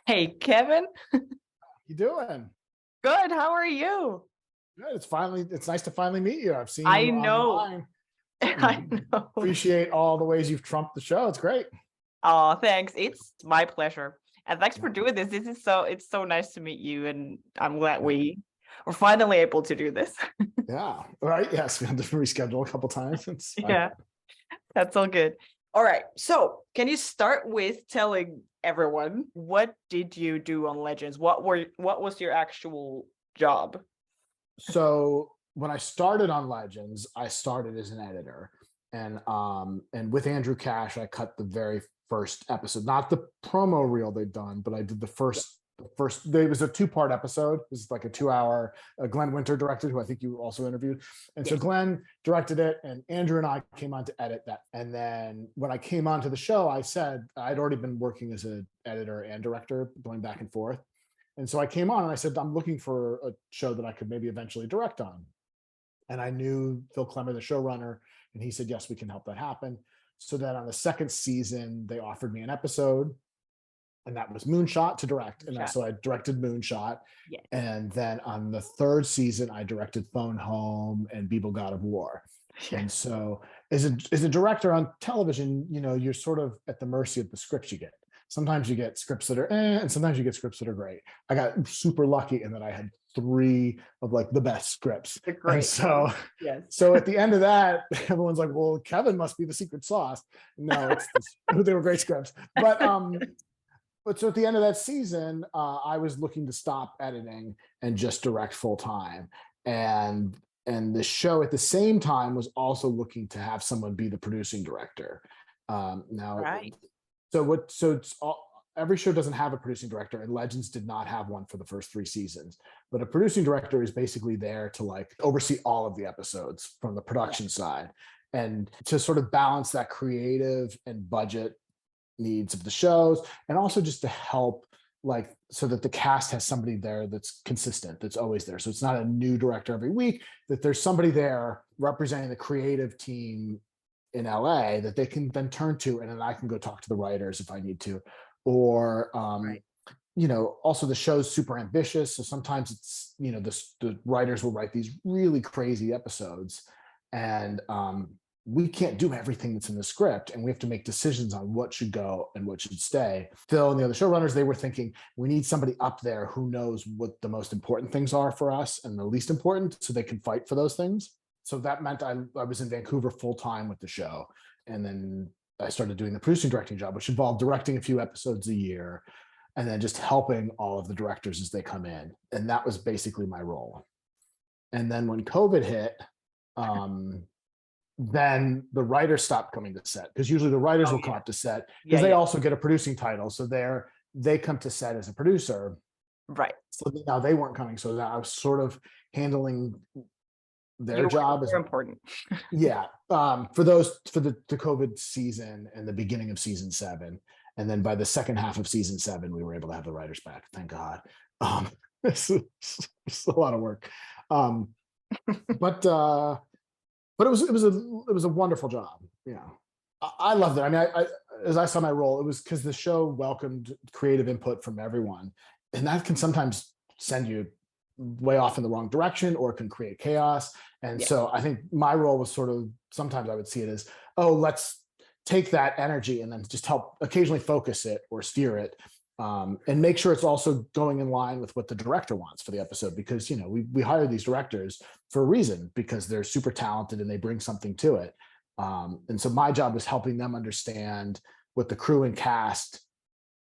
Hey, Kevin. You doing? Good. How are you? Good. It's nice to finally meet you. I've seen I you know. online I and know. appreciate all the ways you've trumped the show. It's great. Oh, thanks. It's my pleasure. And thanks for Yeah. doing this. It's so nice to meet you, and I'm glad Yeah. we were finally able to do this. Yeah. Right. Yes. We had to reschedule a couple times. It's fine. Yeah, that's all good. All right. So, can you start with telling everyone what did you do on Legends? What was your actual job? So when I started on Legends, I started as an editor, and with Andrew Cash, I cut the very first episode, not the promo reel they'd done, but I did the Yeah. first. There was a two-part episode. It was like a 2 hour. Glenn Winter directed, who I think you also interviewed, and so Yes. Glenn directed it, and Andrew and I came on to edit that. And then when I came onto the show, I said I'd already been working as an editor and director, going back and forth. And so I came on and I said, I'm looking for a show that I could maybe eventually direct on. And I knew Phil Klemmer, the showrunner, and he said, yes, we can help that happen. So then on the second season, they offered me an episode, and that was Moonshot to direct. And Chat. so I directed Moonshot. Yes. And then on the third season, I directed Phone Home and Beeble God of War. And Yes. so as a director on television, you're sort of at the mercy of the scripts you get. Sometimes you get scripts that are and sometimes you get scripts that are great. I got super lucky in that I had three of like the best scripts. The And great so one. Yes. so at the end of that, everyone's like, well, Kevin must be the secret sauce. No, they were great scripts. But so at the end of that season, I was looking to stop editing and just direct full time. And the show at the same time was also looking to have someone be the producing director. Now, Right. so what? So it's every show doesn't have a producing director, and Legends did not have one for the first three seasons. But a producing director is basically there to like oversee all of the episodes from the Yeah. production side and to sort of balance that creative and budget needs of the shows, and also just to help like so that the cast has somebody there that's consistent, that's always there, so it's not a new director every week, that there's somebody there representing the creative team in LA that they can then turn to, and then I can go talk to the writers if I need to. Or Right. also the show's super ambitious, so sometimes it's the writers will write these really crazy episodes, and we can't do everything that's in the script, and we have to make decisions on what should go and what should stay. Phil and the other showrunners, they were thinking we need somebody up there who knows what the most important things are for us and the least important, so they can fight for those things. So that meant I was in Vancouver full time with the show, and then I started doing the producing directing job, which involved directing a few episodes a year, and then just helping all of the directors as they come in. And that was basically my role. And then when COVID hit, then the writers stopped coming to set, because usually the writers Oh will come yeah. up to set Yeah. because they Yeah. also get a producing title. So they come to set as a producer. Right. So now they weren't coming. So I was sort of handling You their were job as more important. yeah, for the COVID season and the beginning of season 7. And then by the second half of season 7, we were able to have the writers back. Thank God. Um, it's a lot of work. Um, but but it was a wonderful job. Yeah, I loved it. I mean, as I saw my role, it was because the show welcomed creative input from everyone, and that can sometimes send you way off in the wrong direction or can create chaos. And Yeah. so I think my role was sort of, sometimes I would see it as, oh, let's take that energy and then just help occasionally focus it or steer it, and make sure it's also going in line with what the director wants for the episode, because we hire these directors for a reason, because they're super talented and they bring something to it. And so my job was helping them understand what the crew and cast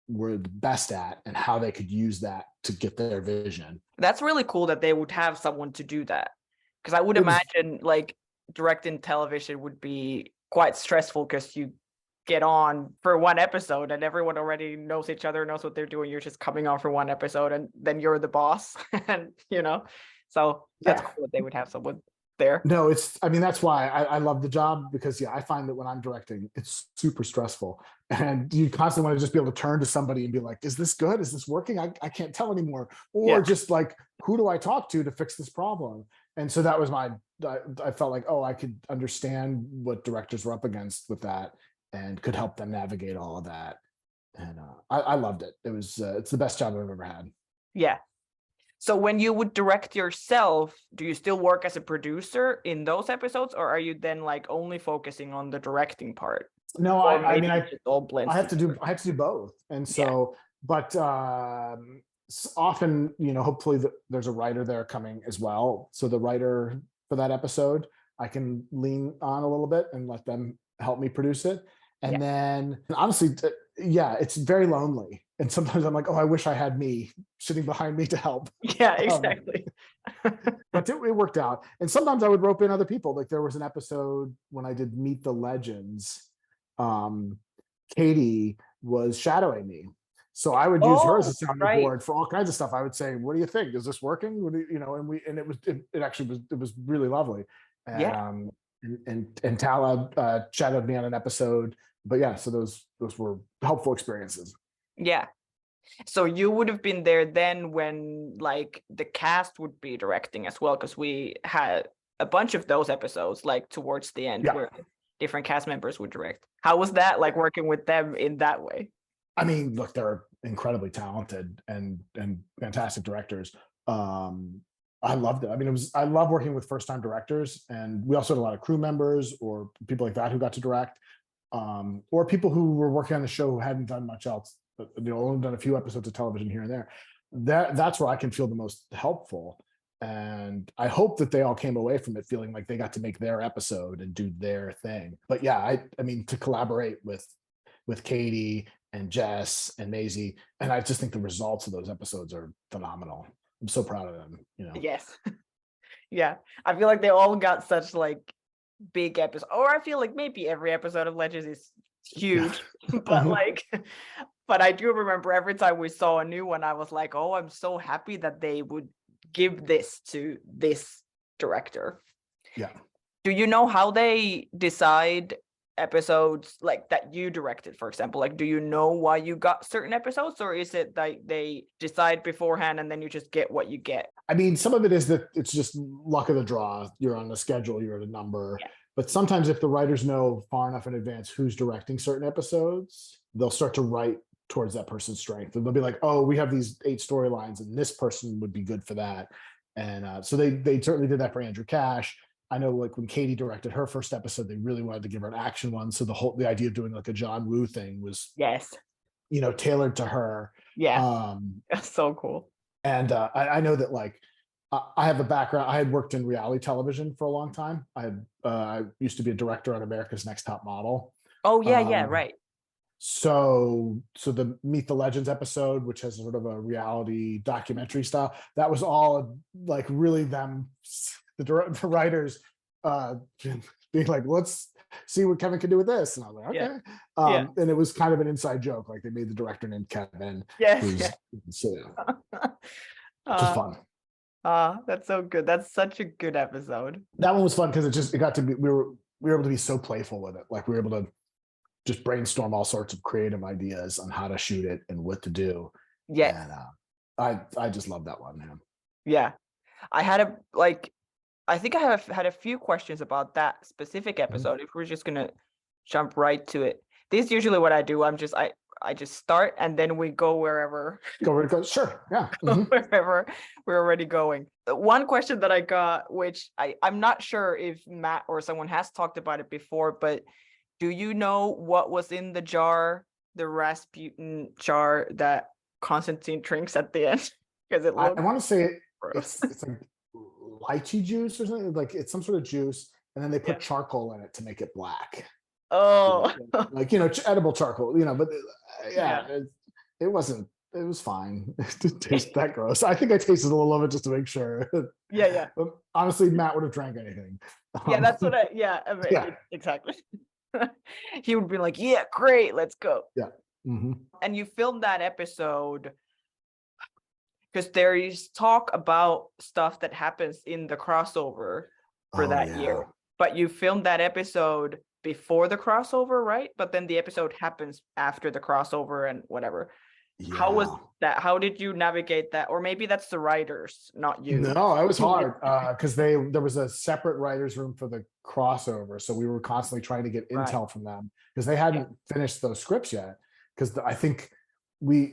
were the best at and how they could use that to get their vision. That's really cool that they would have someone to do that. Because I would It was imagine like directing television would be quite stressful because you get on for one episode and everyone already knows each other, knows what they're doing. You're just coming on for one episode and then you're the boss. And so that's yeah. cool that they would have someone there. No, I mean, that's why I love the job, because yeah, I find that when I'm directing, it's super stressful. And you constantly want to just be able to turn to somebody and be like, is this good? Is this working? I can't tell anymore. Yeah. Or just like, who do I talk to fix this problem? And so that was I felt like, oh, I could understand what directors were up against with that and could help them navigate all of that. And I loved it. It was it's the best job I've ever had. Yeah. So when you would direct yourself, do you still work as a producer in those episodes, or are you then like only focusing on the directing part? No, Or I maybe mean, it just all blends together? I have to do both. And Yeah. so, but often, hopefully there's a writer there coming as well. So the writer for that episode, I can lean on a little bit and let them help me produce it. Yeah. And then honestly, yeah, it's very lonely. And sometimes I'm like, oh, I wish I had me sitting behind me to help. Yeah, Um, exactly. but it worked out. And sometimes I would rope in other people. Like there was an episode when I did Meet the Legends. Um, Katie was shadowing me. So I would use her as Oh, a sounding right. board for all kinds of stuff. I would say, "What do you think? Is this working?" What do you know? And it actually was really lovely. And Yeah. and Tala shadowed me on an episode. But yeah, so those were helpful experiences. Yeah. So you would have been there then when like the cast would be directing as well, because we had a bunch of those episodes like towards the end Yeah. where different cast members would direct. How was that like working with them in that way? I mean, look, they're incredibly talented and fantastic directors. I loved it. I mean, I love working with first time directors, and we also had a lot of crew members or people like that who got to direct, or people who were working on the show who hadn't done much else, but only done a few episodes of television here and there. That's where I can feel the most helpful. And I hope that they all came away from it feeling like they got to make their episode and do their thing. But yeah, I mean, to collaborate with Katie and Jess and Maisie, and I just think the results of those episodes are phenomenal. I'm so proud of them. Yes. Yeah. I feel like they all got such like big episodes. Or I feel like maybe every episode of Legends is huge. But like but I do remember every time we saw a new one, I was like, oh, I'm so happy that they would give this to this director. Yeah. Do you know how they decide episodes like that you directed, for example? Like, do you know why you got certain episodes, or is it like they decide beforehand and then you just get what you get? I mean, some of it is that it's just luck of the draw. You're on the schedule, you're at a number. Yeah. But sometimes if the writers know far enough in advance who's directing certain episodes, they'll start to write towards that person's strength. And they'll be like, oh, we have these 8 storylines and this person would be good for that. And so they certainly did that for Andrew Cash. I know like when Katie directed her first episode, they really wanted to give her an action one. So the idea of doing like a John Woo thing was, Yes. Tailored to her. Yeah. That's so cool. And I know that like I have a background. I had worked in reality television for a long time. I used to be a director on America's Next Top Model. Oh yeah, right. So the Meet the Legends episode, which has sort of a reality documentary style, that was all like really them, the writers being like, let's see what Kevin can do with this. And I was like, okay. Yeah. And it was kind of an inside joke. Like they made the director named Kevin. Yes. So which is fun. That's so good. That's such a good episode. That one was fun because it got to be, we were able to be so playful with it. Like we were able to just brainstorm all sorts of creative ideas on how to shoot it and what to do. Yeah. And I just love that one, man. Yeah. I think I have had a few questions about that specific episode. If we're just gonna jump right to it. This is usually what I do. I just start and then we go wherever. Sure. Yeah. Wherever we're already going. One question that I got, which I'm not sure if Matt or someone has talked about it before, but do you know what was in the jar, the Rasputin jar that Constantine drinks at the end? Because it looks I want to say gross. it's like lychee juice or something. Like it's some sort of juice, and then they put charcoal in it to make it black. Oh, like edible charcoal. But it wasn't. It was fine. It didn't taste that gross. I think I tasted a little of it just to make sure. Yeah. But honestly, Matt would have drank anything. Yeah, that's what exactly. He would be like, yeah, great, let's go. Yeah. And you filmed that episode because there is talk about stuff that happens in the crossover for that year. But you filmed that episode before the crossover, right? But then the episode happens after the crossover and whatever. Yeah. How was that? How did you navigate that? Or maybe that's the writers, not you. No, it was hard because there was a separate writers room for the crossover. So we were constantly trying to get intel from them because they hadn't finished those scripts yet. because I think we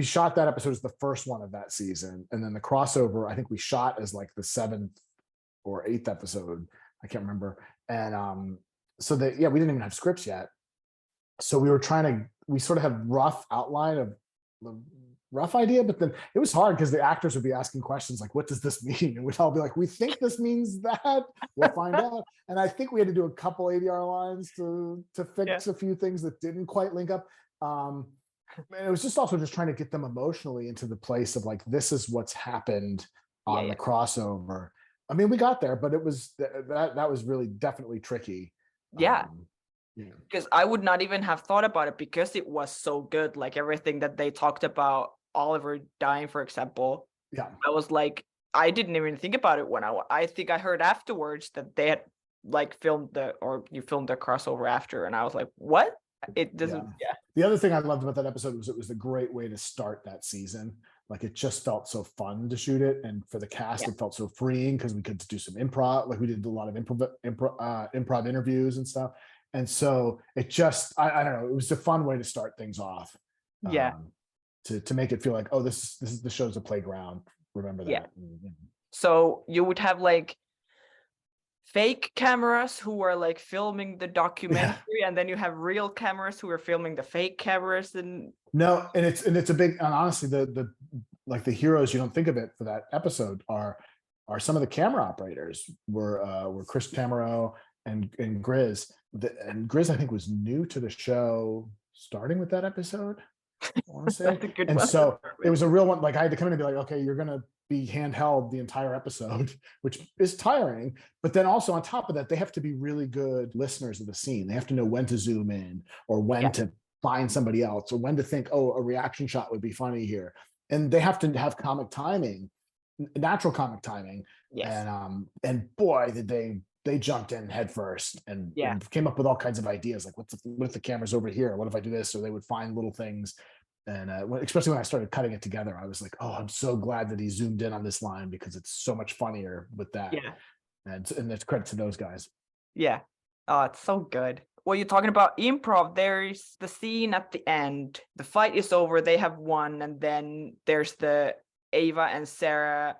shot that episode as the first one of that season, and then the crossover I think we shot as like the 7th or 8th episode. I can't remember. And so that, yeah, we didn't even have scripts yet. So we sort of had rough outline of the rough idea, but then it was hard because the actors would be asking questions like, what does this mean? And we'd all be like, we think this means that. We'll find out. And I think we had to do a couple ADR lines to fix a few things that didn't quite link up. And it was just also just trying to get them emotionally into the place of like, this is what's happened on the crossover. I mean, we got there, but it was that was really definitely tricky. Yeah. Because I would not even have thought about it because it was so good. Like everything that they talked about, Oliver dying, for example. Yeah. I was like, I didn't even think about it when I think I heard afterwards that they had like filmed you filmed the crossover after, and I was like, what? It doesn't. Yeah. The other thing I loved about that episode was it was a great way to start that season. Like it just felt so fun to shoot it, and for the cast, it felt so freeing because we could do some improv. Like we did a lot of improv interviews and stuff. And so it just, I don't know, it was a fun way to start things off. To make it feel like, oh, this is the show's a playground. Remember that. Yeah. So you would have like fake cameras who are like filming the documentary, and then you have real cameras who are filming the fake cameras. And it's a big, and honestly, the like the heroes, you don't think of it for that episode are some of the camera operators were Chris Tamaro and Grizz. And Grizz, I think, was new to the show starting with that episode, I want to say. And so it was a real one. Like I had to come in and be like, okay, you're going to be handheld the entire episode, which is tiring. But then also on top of that, they have to be really good listeners of the scene. They have to know when to zoom in or when to find somebody else or when to think, oh, a reaction shot would be funny here. And they have to have comic timing, natural comic timing. Yes. And boy, did they jumped in head first and came up with all kinds of ideas. Like, what if the camera's over here? What if I do this? Or they would find little things. And especially when I started cutting it together, I was like, oh, I'm so glad that he zoomed in on this line because it's so much funnier with that. Yeah. And that's credit to those guys. Yeah. Oh, it's so good. Well, you're talking about improv. There's the scene at the end. The fight is over. They have won. And then there's the Ava and Sarah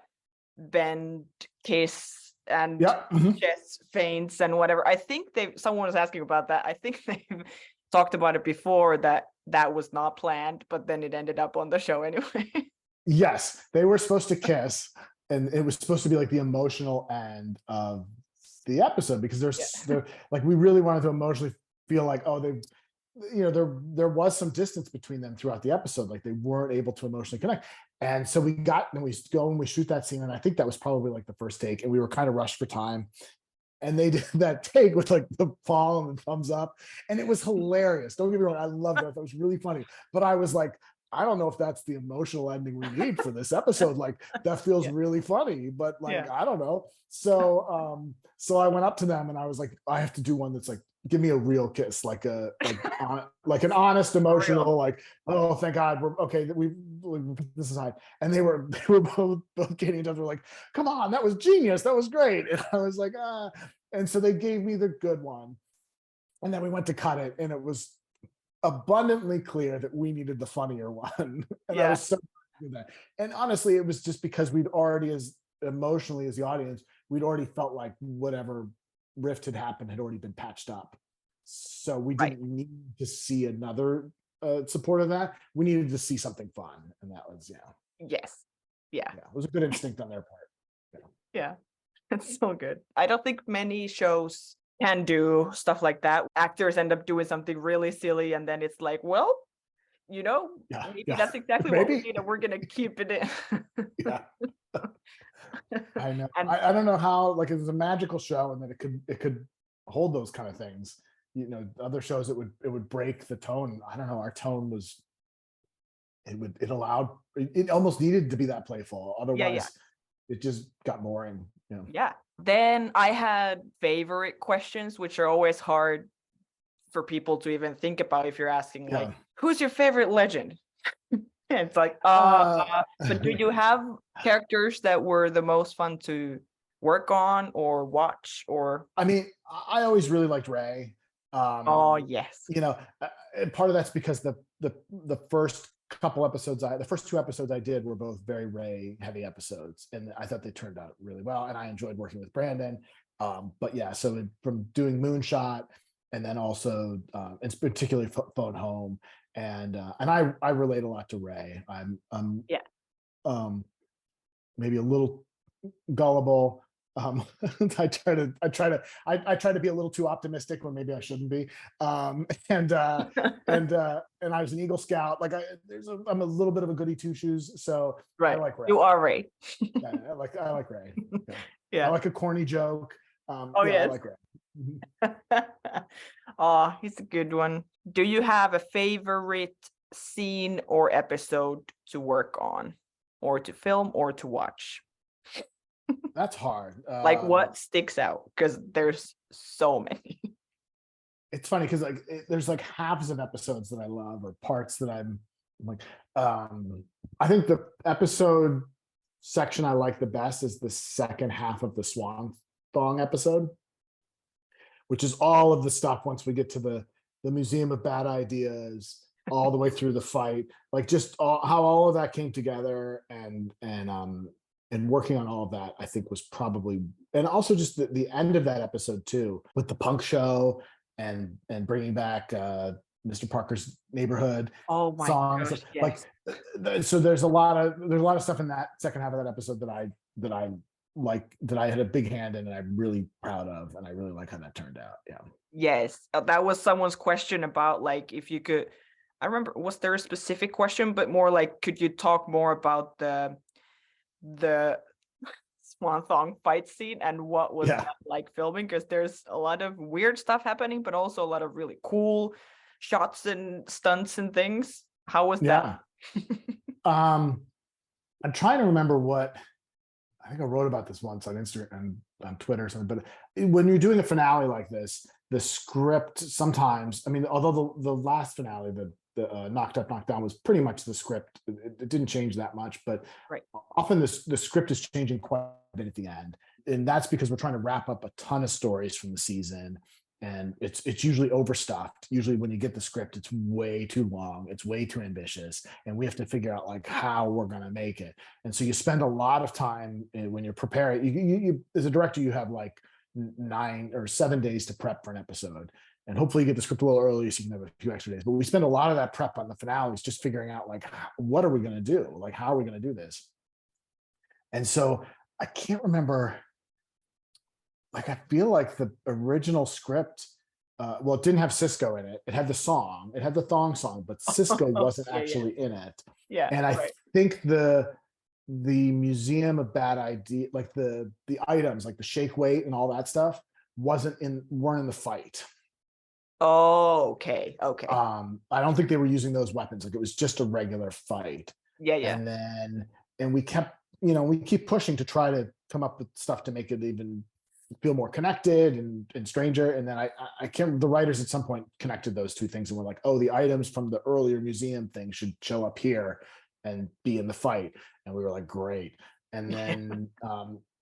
bend, kiss, and chest feints and whatever. I think someone was asking about that. I think they've talked about it before that was not planned, but then it ended up on the show anyway. Yes, they were supposed to kiss, and it was supposed to be like the emotional end of the episode because they're like, we really wanted to emotionally feel like, oh, there was some distance between them throughout the episode. Like they weren't able to emotionally connect. And so we go and we shoot that scene. And I think that was probably like the first take, and we were kind of rushed for time. And they did that take with like the fall and the thumbs up. And it was hilarious. Don't get me wrong. I loved it. That was really funny. But I was like, I don't know if that's the emotional ending we need for this episode. Like that feels really funny, but like, I don't know. So, so I went up to them and I was like, I have to do one that's like, give me a real kiss, like an honest, emotional, like, oh, thank God, we're okay. This is high. And they were both getting each other, like, come on, that was genius, that was great. And I was like, and so they gave me the good one, and then we went to cut it, and it was abundantly clear that we needed the funnier one. And I was so happy with that. And honestly, it was just because we'd already, as emotionally as the audience, we'd already felt like whatever rift had happened had already been patched up. So we didn't need to see another support of that. We needed to see something fun. And that was, Yes. Yeah. It was a good instinct on their part. Yeah. It's so good. I don't think many shows can do stuff like that. Actors end up doing something really silly, and then it's like, well, maybe that's exactly what we need, and we're gonna keep it in. I know. I don't know how, like, it was a magical show, and that it could hold those kind of things. Other shows it would break the tone. I don't know. Our tone was it almost needed to be that playful. Otherwise, it just got boring. Yeah. Then I had favorite questions, which are always hard for people to even think about if you're asking, like, who's your favorite legend? It's like, but do you have characters that were the most fun to work on or watch? Or I mean, I always really liked Ray. Oh, yes. And part of that's because the first couple episodes, the first two episodes I did were both very Ray heavy episodes, and I thought they turned out really well, and I enjoyed working with Brandon. But yeah, so from doing Moonshot, and then also, and particularly Phone Home, and I relate a lot to Ray. I'm Yeah. Maybe a little gullible. I try to be a little too optimistic when maybe I shouldn't be. And I was an Eagle Scout. Like I'm a little bit of a goody two shoes. So I Right. like Ray. You are Ray. Yeah, I like Ray. Yeah. I Yeah. like a corny joke. Oh, Yeah, I yes. like Ray. Oh, he's a good one. Do you have a favorite scene or episode to work on, or to film, or to watch? That's hard. Like, what sticks out? Because there's so many. It's funny because there's like halves of episodes that I love or parts that I'm like. I think the episode section I like the best is the second half of the Swan Thong episode, which is all of the stuff once we get to the Museum of Bad Ideas, all the way through the fight, like just how all of that came together, and working on all of that, I think was probably, and also just the end of that episode too, with the punk show and bringing back Mr. Parker's Neighborhood Oh my songs. gosh, Like, yes. so there's a lot of stuff in that second half of that episode that I like, that I had a big hand in, and I'm really proud of, and I really like how that turned out. Yeah. Yes, that was someone's question about, like, if you could. I remember, was there a specific question, but more like, could you talk more about the Swan Thong fight scene and what was Yeah. that like filming? Because there's a lot of weird stuff happening, but also a lot of really cool shots and stunts and things. How was that? Yeah. I'm trying to remember what, I think I wrote about this once on Instagram and on Twitter or something, but when you're doing a finale like this, the script sometimes, I mean, although the last finale, the Knocked Up, Knocked Down was pretty much the script. It didn't change that much, but Right. often the script is changing quite a bit at the end. And that's because we're trying to wrap up a ton of stories from the season. And it's usually overstuffed. Usually when you get the script, it's way too long, it's way too ambitious, and we have to figure out like how we're going to make it. And so you spend a lot of time when you're preparing. You as a director, you have like 9 or 7 days to prep for an episode, and hopefully you get the script a little early so you can have a few extra days. But we spend a lot of that prep on the finales, just figuring out like, what are we going to do? Like, how are we going to do this? And so I can't remember. Like, I feel like the original script, well, it didn't have Cisco in it. It had the song, it had the thong song, but Cisco wasn't actually in it. Yeah. And I think the Museum of Bad Idea, like the items, like the shake weight and all that stuff, weren't in the fight. Oh, okay. I don't think they were using those weapons. Like, it was just a regular fight. Yeah. And we keep pushing to try to come up with stuff to make it even feel more connected and stranger. And then I can't, the writers at some point connected those two things and were like, oh, the items from the earlier museum thing should show up here and be in the fight. And we were like, great. And then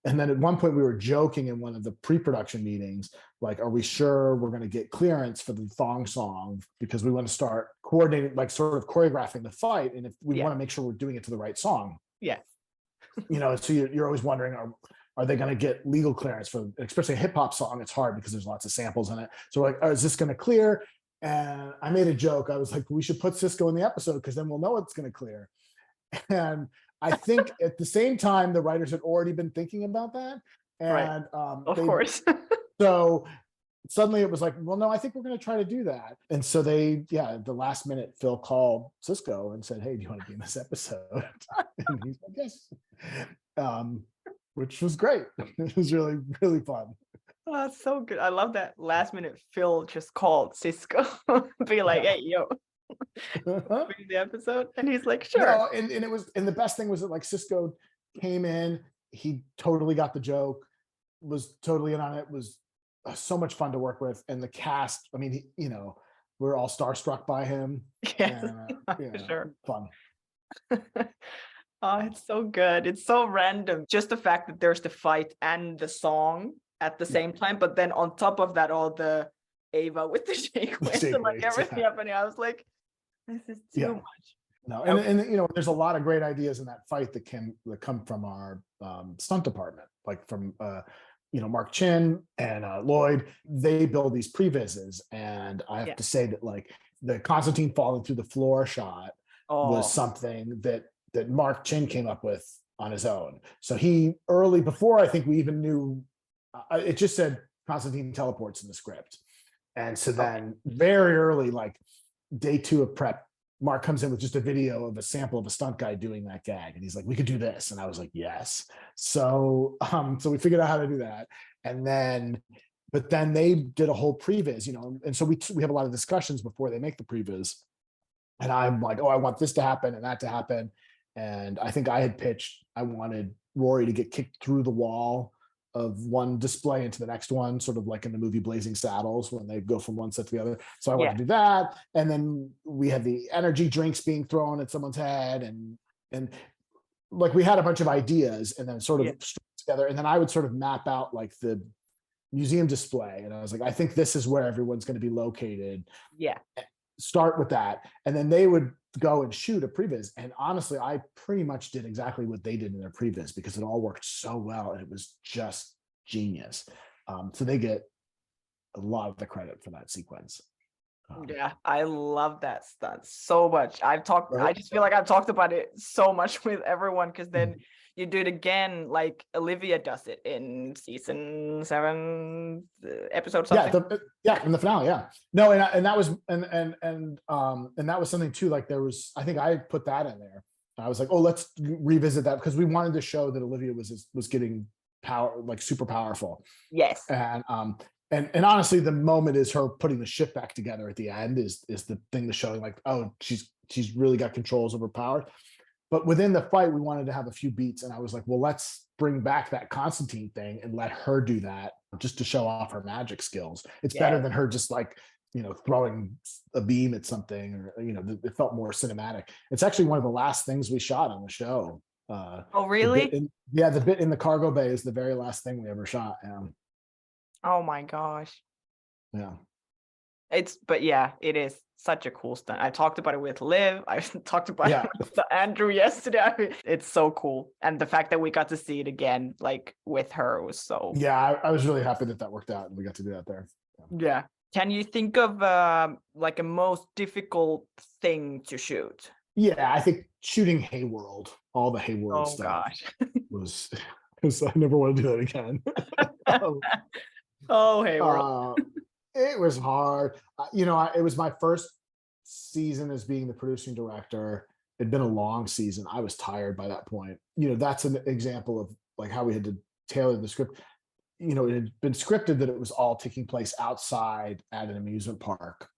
at one point we were joking in one of the pre-production meetings, like, are we sure we're going to get clearance for the thong song? Because we want to start coordinating, like sort of choreographing the fight. And if we want to make sure we're doing it to the right song. Yeah. So you're always wondering, are they going to get legal clearance for, especially a hip hop song? It's hard because there's lots of samples in it. So like, is this going to clear? And I made a joke. I was like, we should put Cisco in the episode because then we'll know it's going to clear. And I think at the same time, the writers had already been thinking about that. And of course. So suddenly it was like, well, no, I think we're going to try to do that. And so the last minute, Phil called Cisco and said, hey, do you want to be in this episode? And he's like, yes. Which was great. It was really, really fun. Oh, that's so good. I love that last minute Phil just called Cisco, be like, hey, yo, the episode. And he's like, sure. And the best thing was that like Cisco came in, he totally got the joke, was totally in on it, was so much fun to work with. And the cast, I mean, we're all starstruck by him. Yes, and, sure. Fun. Oh, it's so good. It's so random. Just the fact that there's the fight and the song at the same time, but then on top of that, all the Ava with the shake weights Shake and like weights, everything yeah. happening. I was like, this is too Yeah. much. No, Okay. and there's a lot of great ideas in that fight that come from our stunt department, like from Mark Chin and Lloyd. They build these previses, and I have Yeah. to say that like the Constantine falling through the floor shot was Oh, something that Mark Chin came up with on his own. So he early before I think we even knew, it just said Constantine teleports in the script, and so okay. then very early, like day 2 of prep, Mark comes in with just a video of a sample of a stunt guy doing that gag, and he's like, "We could do this," and I was like, "Yes." So we figured out how to do that, and then, but then they did a whole previs, and so we have a lot of discussions before they make the previs, and I'm like, "Oh, I want this to happen and that to happen," and I think I had pitched I wanted Rory to get kicked through the wall of one display into the next one, sort of like in the movie Blazing Saddles when they go from one set to the other. So I wanted Yeah. to do that. And then we had the energy drinks being thrown at someone's head, and like we had a bunch of ideas and then sort of Yeah. together. And then I would sort of map out like the museum display. And I was like, I think this is where everyone's going to be located. Yeah. Start with that. And then they would go and shoot a previs. And honestly, I pretty much did exactly what they did in their previs because it all worked so well and it was just genius. So they get a lot of the credit for that sequence. Yeah, I love that stunt so much. I Right? just feel like I've talked about it so much with everyone because then you do it again, like Olivia does it in season 7, episode Yeah, something. in the finale, yeah. No, and that was and that was something too. Like there was, I think I put that in there. I was like, oh, let's revisit that because we wanted to show that Olivia was getting power, like super powerful. Yes. And honestly, the moment is her putting the ship back together at the end is the thing that's showing like, oh, she's really got controls over power. But within the fight, we wanted to have a few beats, and I was like, well, let's bring back that Constantine thing and let her do that just to show off her magic skills. It's Yeah. better than her just like throwing a beam at something, or it felt more cinematic. It's actually one of the last things we shot on the show. Oh, really? The bit in the cargo bay is the very last thing we ever shot. Oh my gosh. Yeah. But yeah, it is such a cool stunt. I talked about it with Liv. I talked about Yeah. it with Andrew yesterday. I mean, it's so cool. And the fact that we got to see it again, like with her, was so. Yeah, I was really happy that worked out and we got to do that there. Yeah. Can you think of like a most difficult thing to shoot? Yeah, I think shooting Hayworld, all the Hayworld Oh stuff gosh. was because I never want to do that again. Oh, hey, world. It was hard. It was my first season as being the producing director. It'd been a long season. I was tired by that point. That's an example of like how we had to tailor the script. It had been scripted that it was all taking place outside at an amusement park,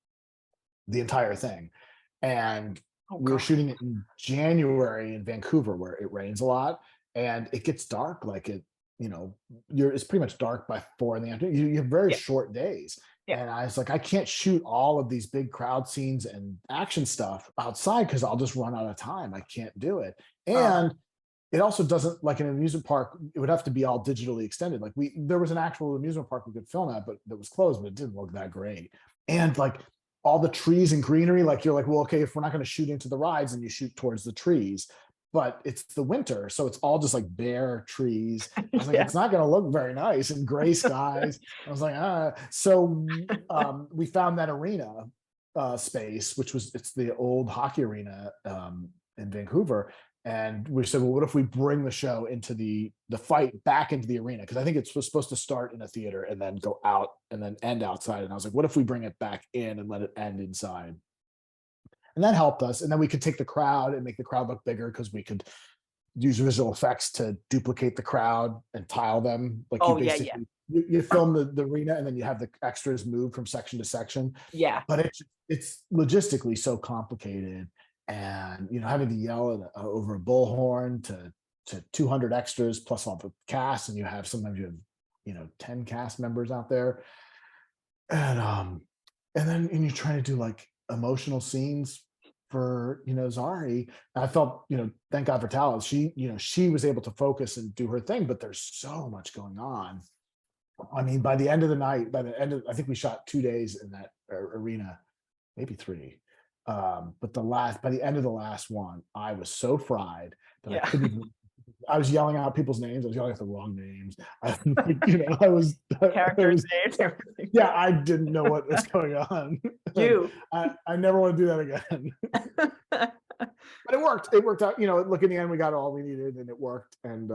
the entire thing. And we were shooting it in January in Vancouver where it rains a lot and it gets dark. Like it's pretty much dark by 4 in the afternoon. You have very short days. Yeah. And I was like, I can't shoot all of these big crowd scenes and action stuff outside because I'll just run out of time. I can't do it. And it also doesn't, like an amusement park, it would have to be all digitally extended. Like there was an actual amusement park we could film at, but that was closed, but it didn't look that great. And like all the trees and greenery, like you're like, well, okay, if we're not going to shoot into the rides, then you shoot towards the trees. But it's the winter, so it's all just like bare trees. I was like, it's not going to look very nice and gray skies. I was like, So we found that arena space, it's the old hockey arena in Vancouver. And we said, well, what if we bring the show into the fight back into the arena? Because I think it's supposed to start in a theater and then go out and then end outside. And I was like, what if we bring it back in and let it end inside? And that helped us. And then we could take the crowd and make the crowd look bigger because we could use visual effects to duplicate the crowd and tile them. Like you film the arena and then you have the extras move from section to section. Yeah. But it's logistically so complicated. And having to yell over a bullhorn to 200 extras plus all the cast, and sometimes you have 10 cast members out there, and then you're trying to do like emotional scenes for Zari. I felt thank God for Talis. She was able to focus and do her thing, but there's so much going on I mean, by the end of the night, I think we shot 2 days in that arena, maybe three. But by the end of the last one, I was so fried that I Yeah. couldn't even. I was yelling out people's names. I was yelling out the wrong names. I was. I Characters, was. names, everything. Yeah, I didn't know what was going on. You. I never want to do that again. But it worked. It worked out. Look, in the end, we got all we needed, and it worked. And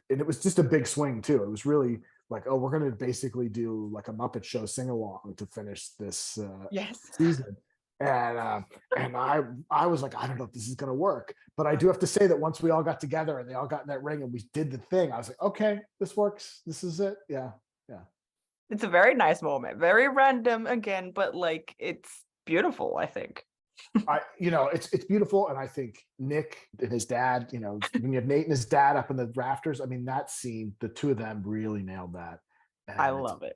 it was just a big swing too. It was really like, oh, we're going to basically do like a Muppet Show sing along to finish this Yes. season. And I was like, I don't know if this is going to work, but I do have to say that once we all got together and they all got in that ring and we did the thing, I was like, okay, this works. This is it. Yeah. It's a very nice moment. Very random again, but like it's beautiful, I think. It's beautiful. And I think Nick and his dad, when you have Nate and his dad up in the rafters, I mean, that scene, the two of them really nailed that. And I love it.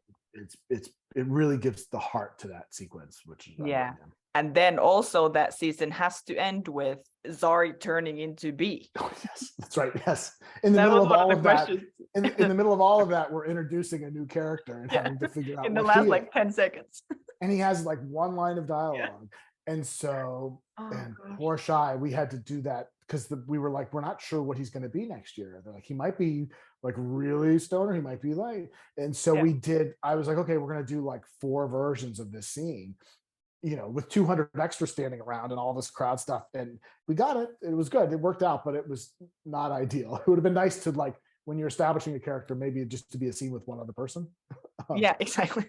It really gives the heart to that sequence, which is Yeah. And then also that season has to end with Zari turning into B. Oh, yes, that's right. Yes. In the middle of all of that, in the middle of all of that, we're introducing a new character and having to figure out in the last like 10 seconds. And he has like one line of dialogue. And so, poor Shy, we had to do that because we were like, we're not sure what he's going to be next year. They're like, he might be like really stoner, he might be light. And so I was like, okay, we're going to do like 4 versions of this scene, with 200 extra standing around and all this crowd stuff. And we got it. It was good. It worked out, but it was not ideal. It would have been nice to, like, when you're establishing a character, maybe just to be a scene with one other person. Yeah, exactly.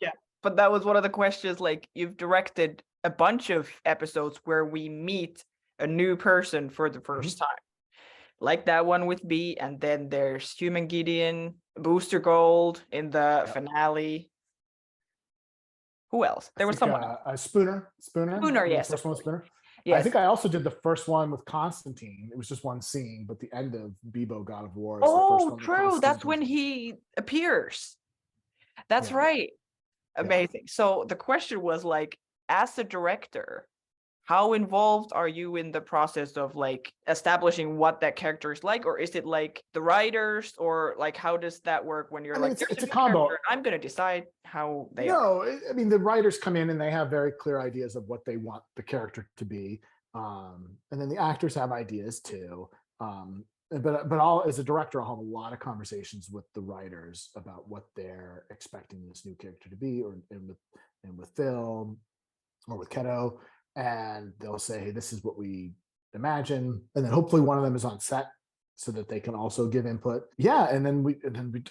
Yeah. But that was one of the questions, like, you've directed a bunch of episodes where we meet a new person for the first time. Like that one with B, and then there's Human Gideon, Booster Gold in the finale. Who else? There was someone else. Spooner, yes. The first one was Spooner. Yes. I think I also did the first one with Constantine. It was just one scene, but the end of Bebo God of War is the first one. True. That's when he appears. That's right. Amazing. Yeah. So the question was, like, as a director, how involved are you in the process of like establishing what that character is like? Or is it like the writers, or like how does that work when you're it's a combo. I'm going to decide how they are. I mean, the writers come in and they have very clear ideas of what they want the character to be. And then the actors have ideas too. But as a director, I'll have a lot of conversations with the writers about what they're expecting this new character to be, and with Phil or with Keto. And they'll say, hey, this is what we imagine. And then hopefully one of them is on set so that they can also give input. Yeah. And then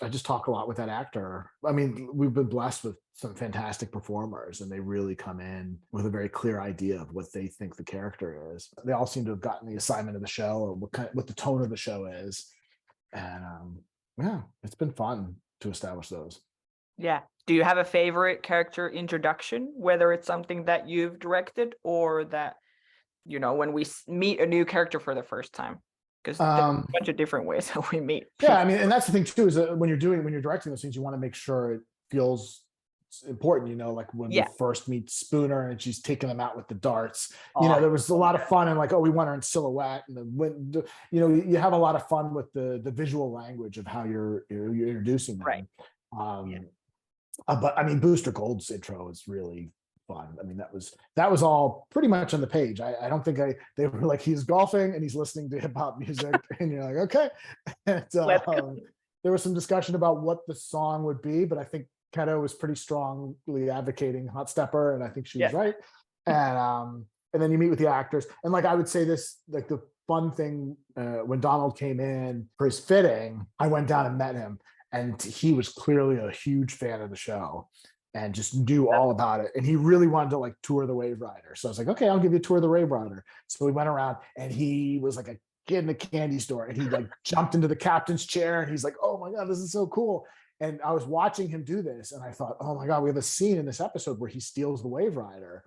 I just talk a lot with that actor. I mean, we've been blessed with some fantastic performers, and they really come in with a very clear idea of what they think the character is. They all seem to have gotten the assignment of the show, or what the tone of the show is. And it's been fun to establish those. Yeah. Do you have a favorite character introduction, whether it's something that you've directed or that, when we meet a new character for the first time? Because there's a bunch of different ways that we meet. Yeah, I mean, and that's the thing too, is that when you're directing those things, you want to make sure it feels important, like when we first meet Spooner and she's taking them out with the darts, there was a lot of fun, and like, oh, we want her in silhouette, and then you have a lot of fun with the visual language of how you're introducing them. Right. But I mean, Booster Gold's intro is really fun. I mean, that was all pretty much on the page. I don't think they were like, he's golfing and he's listening to hip hop music, and you're like, okay. And, there was some discussion about what the song would be, but I think Keto was pretty strongly advocating Hot Stepper, and I think she was right. And then you meet with the actors, and like I would say this, like the fun thing, when Donald came in for his fitting, I went down and met him. And he was clearly a huge fan of the show and just knew all about it. And he really wanted to like tour the Wave Rider. So I was like, okay, I'll give you a tour of the Wave Rider. So we went around, and he was like a kid in a candy store, and he like jumped into the captain's chair, and he's like, oh my God, this is so cool. And I was watching him do this, and I thought, oh my God, we have a scene in this episode where he steals the Wave Rider.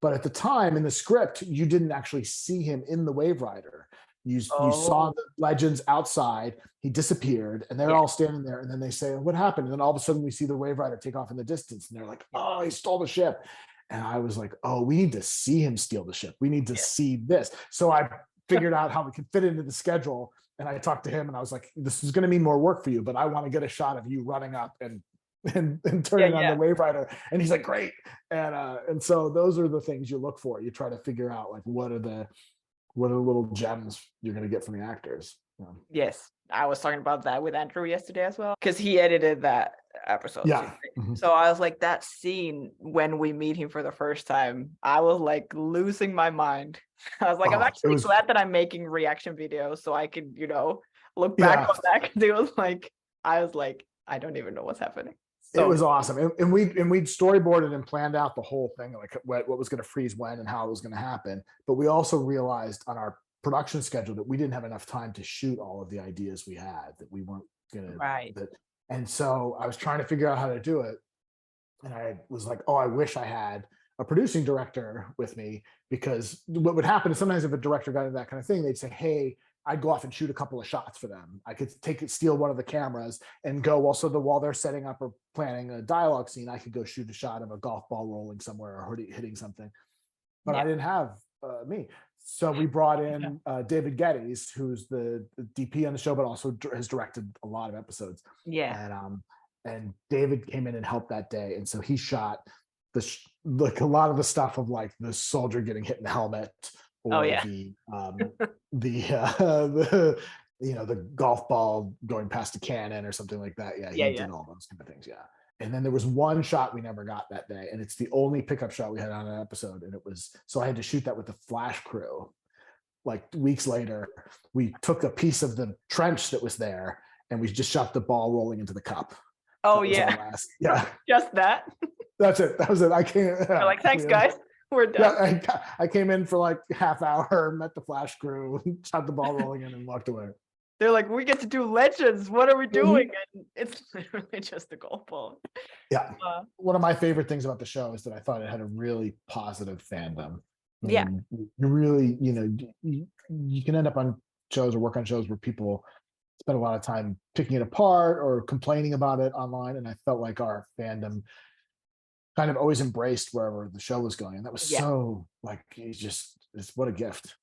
But at the time in the script, you didn't actually see him in the Wave Rider. You saw the legends outside, he disappeared, and they're all standing there, and then they say, what happened? And then all of a sudden we see the Wave Rider take off in the distance, and they're like, oh, he stole the ship. And I was like, oh, we need to see him steal the ship. We need to see this. So I figured out how we could fit into the schedule. And I talked to him and I was like, this is going to mean more work for you, but I want to get a shot of you running up and turning on the wave rider. And he's like, great. And so those are the things you look for. You try to figure out like, what are the little gems you're going to get from the actors. Yes. I was talking about that with Andrew yesterday as well, because he edited that episode. Yeah. Too. Mm-hmm. So I was like, that scene when we meet him for the first time, I was like losing my mind. I was like, I'm actually glad that I'm making reaction videos so I can, look back on that, because it was like, I was like, I don't even know what's happening. So it was awesome. And we'd storyboarded and planned out the whole thing, like what was going to freeze when and how it was going to happen. But we also realized on our production schedule that we didn't have enough time to shoot all of the ideas we had, that we weren't going to. Right. And so I was trying to figure out how to do it. And I was like, oh, I wish I had a producing director with me, because what would happen is sometimes if a director got into that kind of thing, they'd say, hey, I'd go off and shoot a couple of shots for them. I could steal one of the cameras and go also while they're setting up or planning a dialogue scene, I could go shoot a shot of a golf ball rolling somewhere or hitting something. But I didn't have me. So we brought in David Geddes, who's the DP on the show, but also has directed a lot of episodes. Yeah. And David came in and helped that day. And so he shot like a lot of the stuff of like the soldier getting hit in the helmet, or the golf ball going past a cannon or something like that. Yeah, he did all those kind of things. Yeah. And then there was one shot we never got that day, and it's the only pickup shot we had on an episode. And so I had to shoot that with the Flash crew. Like weeks later, we took a piece of the trench that was there, and we just shot the ball rolling into the cup. Oh yeah, just that. That's it. That was it. I can't. We're like, thanks, guys. We're done. Yeah, I came in for like half hour, met the Flash crew, shot the ball rolling in, and walked away. They're like, we get to do Legends. What are we doing? And it's literally just a golf ball. Yeah. One of my favorite things about the show is that I thought it had a really positive fandom. Yeah. You really, you can end up on shows or work on shows where people spend a lot of time picking it apart or complaining about it online. And I felt like our fandom kind of always embraced wherever the show was going. And that was so like, it's what a gift.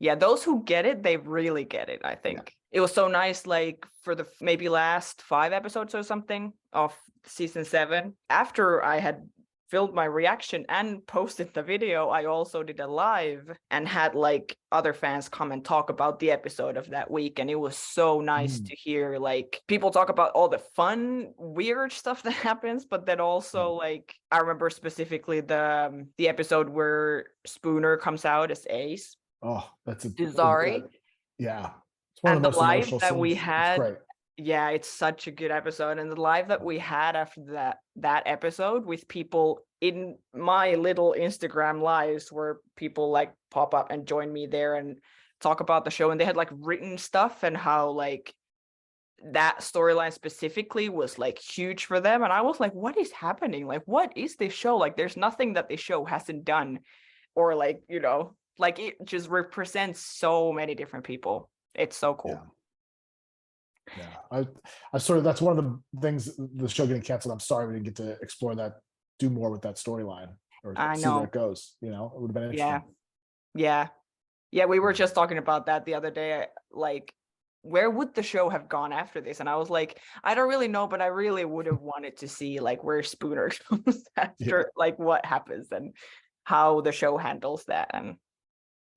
Yeah, those who get it, they really get it, I think. It was so nice, like, for the maybe last 5 episodes or something of season 7. After I had filmed my reaction and posted the video, I also did a live and had, like, other fans come and talk about the episode of that week. And it was so nice to hear, like, people talk about all the fun, weird stuff that happens, but then also, like, I remember specifically the episode where Spooner comes out as Ace. Oh, that's sorry. Yeah. It's one of the live that we had. Yeah, it's such a good episode. And the live that we had after that episode with people in my little Instagram lives, where people like pop up and join me there and talk about the show. And they had like written stuff and how like that storyline specifically was like huge for them. And I was like, what is happening? Like, what is this show? Like, there's nothing that this show hasn't done, or like, like it just represents so many different people. It's so cool. Yeah. I sort of, that's one of the things, the show getting canceled. I'm sorry we didn't get to explore that, do more with that storyline, or see where it goes. It would have been interesting. Yeah. We were just talking about that the other day. Like, where would the show have gone after this? And I was like, I don't really know, but I really would have wanted to see like where Spooner goes after, like what happens and how the show handles that. And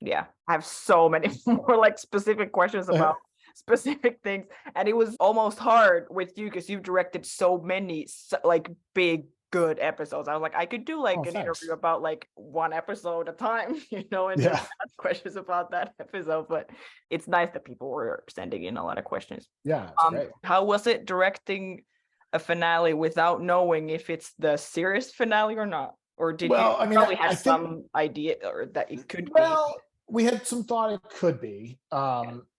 I have so many more like specific questions about specific things, and it was almost hard with you because you've directed so many like big good episodes. I was like, I could do like an interview about like one episode at a time, and just ask questions about that episode. But it's nice that people were sending in a lot of questions. Yeah, great. How was it directing a finale without knowing if it's the series finale or not? Or did you probably have some idea or that it could be? We had some thought it could be.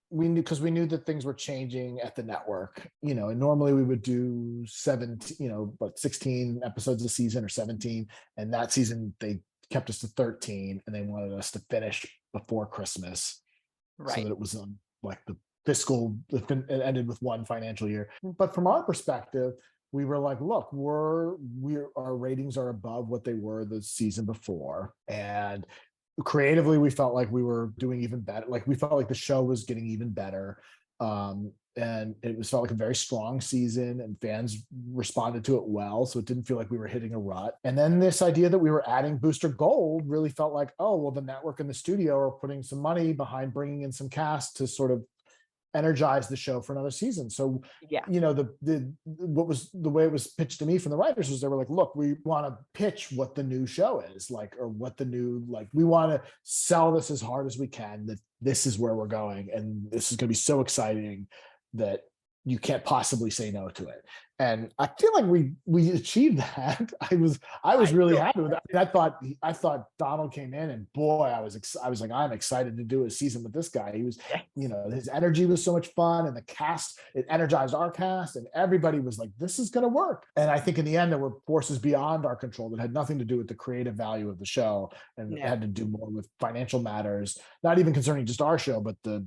We knew that things were changing at the network, and normally we would do 16 episodes a season or 17. And that season they kept us to 13 and they wanted us to finish before Christmas. Right. So that it was on like the fiscal, it ended with one financial year. But from our perspective, we were like, look, our ratings are above what they were the season before. And creatively, we felt like we were doing even better. Like we felt like the show was getting even better. And it was felt like a very strong season, and fans responded to it well. So it didn't feel like we were hitting a rut. And then this idea that we were adding Booster Gold really felt like, oh, well, the network and the studio are putting some money behind bringing in some cast to sort of energize the show for another season. So, Yeah. the what was the way it was pitched to me from the writers was they were like, look, we want to pitch what the new show is like, or what the new, like, we want to sell this as hard as we can, that this is where we're going. And this is going to be so exciting that you can't possibly say no to it. And I feel like we achieved that. I was really happy with that. I mean, I thought Donald came in, and boy, I was like, I'm excited to do a season with this guy. He was, his energy was so much fun, and the cast, it energized our cast, and everybody was like, this is going to work. And I think in the end, there were forces beyond our control that had nothing to do with the creative value of the show, and had to do more with financial matters, not even concerning just our show, but the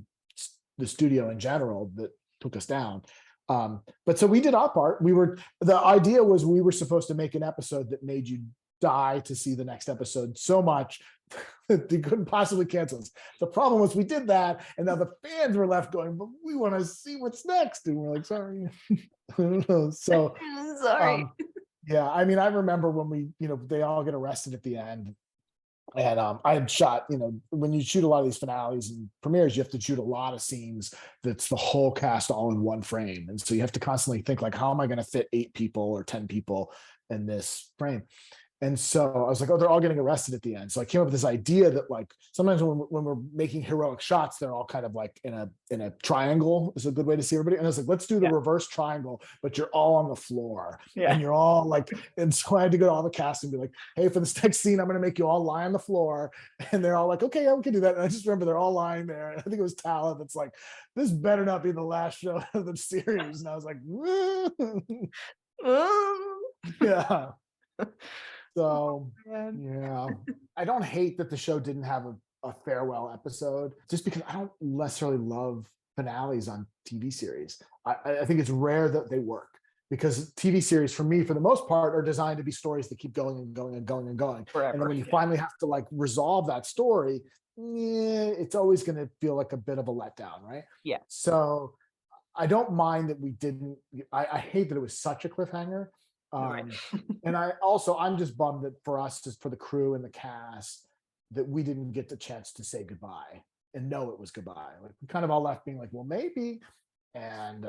studio in general that took us down. But so we did our part. The idea was we were supposed to make an episode that made you die to see the next episode so much that you couldn't possibly cancel us. The problem was we did that, and now the fans were left going, but we want to see what's next. And we're like, sorry. So sorry. Yeah, I mean, I remember when we, they all get arrested at the end. And I had shot, when you shoot a lot of these finales and premieres, you have to shoot a lot of scenes that's the whole cast all in one frame. And so you have to constantly think, like, how am I going to fit 8 people or 10 people in this frame? And so I was like, oh, they're all getting arrested at the end. So I came up with this idea that, like, sometimes when we're making heroic shots, they're all kind of like in a triangle is a good way to see everybody. And I was like, let's do the reverse triangle, but you're all on the floor and you're all like, and so I had to go to all the cast and be like, hey, for this next scene, I'm going to make you all lie on the floor. And they're all like, okay, yeah, we can do that. And I just remember they're all lying there. And I think it was Tala that's like, this better not be the last show of the series. And I was like, yeah. So, yeah, I don't hate that the show didn't have a farewell episode, just because I don't necessarily love finales on TV series. I think it's rare that they work, because TV series, for me, for the most part, are designed to be stories that keep going and going and going and going. Forever. And then when you finally have to, like, resolve that story, it's always going to feel like a bit of a letdown, right? Yeah. So I don't mind that we didn't. I hate that it was such a cliffhanger. And I'm just bummed that for us, just for the crew and the cast, that we didn't get the chance to say goodbye and know it was goodbye. Like, we kind of all left being like, well, maybe. And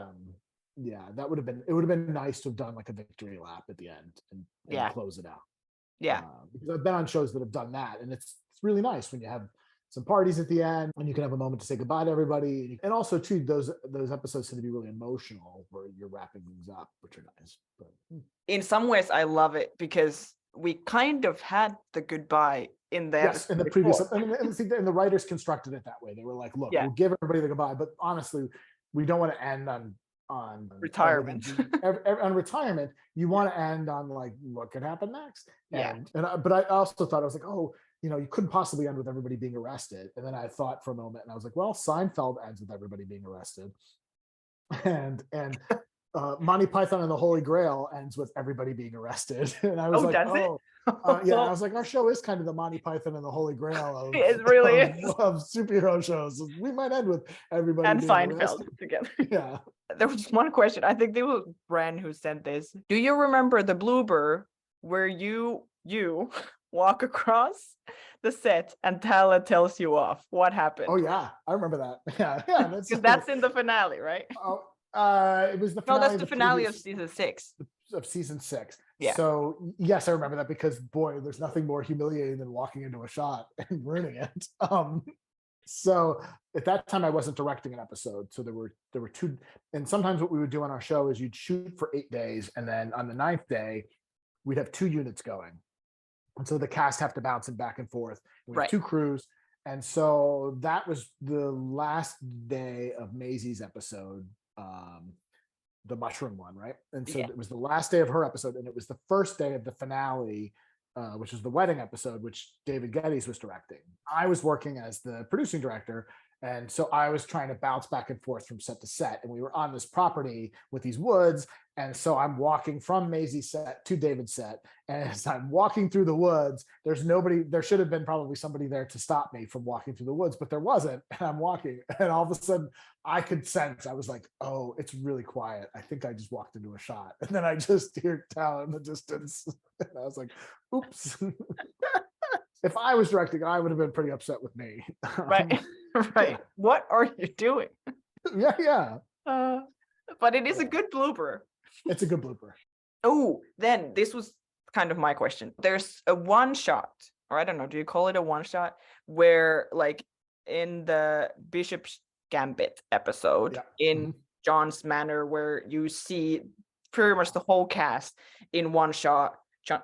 it would have been nice to have done like a victory lap at the end and close it out. Yeah. Because I've been on shows that have done that, and it's really nice when you have some parties at the end and you can have a moment to say goodbye to everybody. And also, too, those episodes tend to be really emotional where you're wrapping things up, which are nice. But in some ways, I love it because we kind of had the goodbye in the in the previous. I mean, and the writers constructed it that way. They were like, look, we'll give everybody the goodbye, but honestly, we don't want to end on retirement. On retirement, you want to end on, like, what could happen next. But I also thought, I was like, oh, you couldn't possibly end with everybody being arrested. And then I thought for a moment, and I was like, well, Seinfeld ends with everybody being arrested, and Monty Python and the Holy Grail ends with everybody being arrested. And I was I was like, our show is kind of the Monty Python and the Holy Grail of, it really is. Of superhero shows. We might end with everybody and being Seinfeld arrested together. Yeah. There was one question. I think it was Bren who sent this. Do you remember the blooper where you walk across the set and Tala tells you off? What happened? Oh yeah, I remember that. Yeah, that's in the finale, right? It was the finale. No, that's the finale of season 6. Of season 6. Yeah. So yes, I remember that, because boy, there's nothing more humiliating than walking into a shot and ruining it. So at that time, I wasn't directing an episode. So there were 2, and sometimes what we would do on our show is you'd shoot for 8 days, and then on the 9th day, we'd have 2 units going. And so the cast have to bounce it back and forth. We have 2 crews. And so that was the last day of Maisie's episode, the mushroom one, right? And so it was the last day of her episode, and it was the first day of the finale, which was the wedding episode, which David Geddes was directing. I was working as the producing director, And so I was trying to bounce back and forth from set to set. And we were on this property with these woods. And so I'm walking from Maisie's set to David's set. And as I'm walking through the woods, there's nobody, there should have been probably somebody there to stop me from walking through the woods, but there wasn't. And I'm walking, and all of a sudden I could sense, I was like, oh, it's really quiet. I think I just walked into a shot. And then I just hear Tal in the distance. And I was like, oops. If I was directing, I would have been pretty upset with me. Right. Right. What are you doing? Yeah. But it is a good blooper. It's a good blooper. Oh, then this was kind of my question. There's a one shot, or I don't know, do you call it a one shot, where like in the Bishop's Gambit episode in John's Manor, where you see pretty much the whole cast in one shot.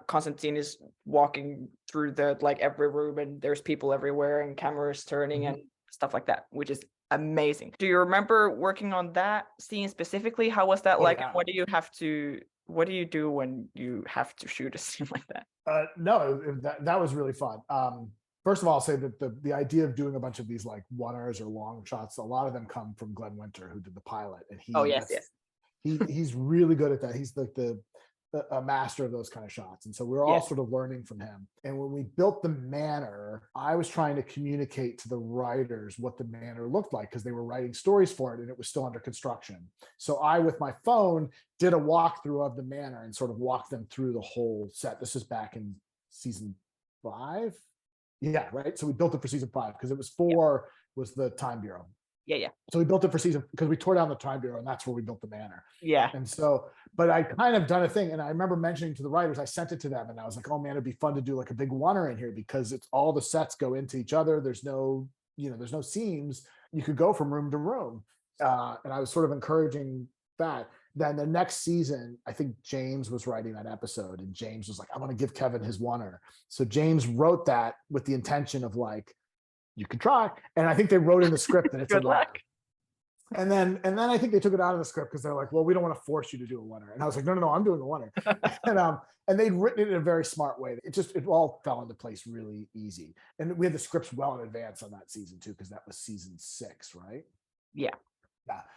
Constantine is walking through the like every room, and there's people everywhere, and cameras turning and stuff like that, which is amazing. Do you remember working on that scene specifically? How was that like? Yeah. What do you do when you have to shoot a scene like that? No, that was really fun. First of all, I'll say that the idea of doing a bunch of these like one-ers or long shots, a lot of them come from Glenn Winter, who did the pilot, and he's really good at that. He's like a master of those kind of shots, and so we're all sort of learning from him. And when we built the manor, I was trying to communicate to the writers what the manor looked like, because they were writing stories for it and it was still under construction. So I, with my phone, did a walkthrough of the manor and sort of walked them through the whole set. This was back in season 5. Yeah, right. So we built it for season 5 because it was 4 was the Time Bureau. Yeah. So we built it for season, because we tore down the Time Bureau, and that's where we built the manor. Yeah. And so, but I kind of done a thing, and I remember mentioning to the writers, I sent it to them, and I was like, oh man, it'd be fun to do like a big one-er in here, because it's all the sets go into each other. There's no seams. You could go from room to room. And I was sort of encouraging that. Then the next season, I think James was writing that episode, and James was like, I want to give Kevin his one-er. So James wrote that with the intention of like, you can try. And I think they wrote in the script that it's Good a luck. And then I think they took it out of the script because they're like, well, we don't want to force you to do a one-er. And I was like, no, I'm doing a one-er. And they'd written it in a very smart way. It all fell into place really easy. And we had the scripts well in advance on that season too, because that was season 6, right? Yeah.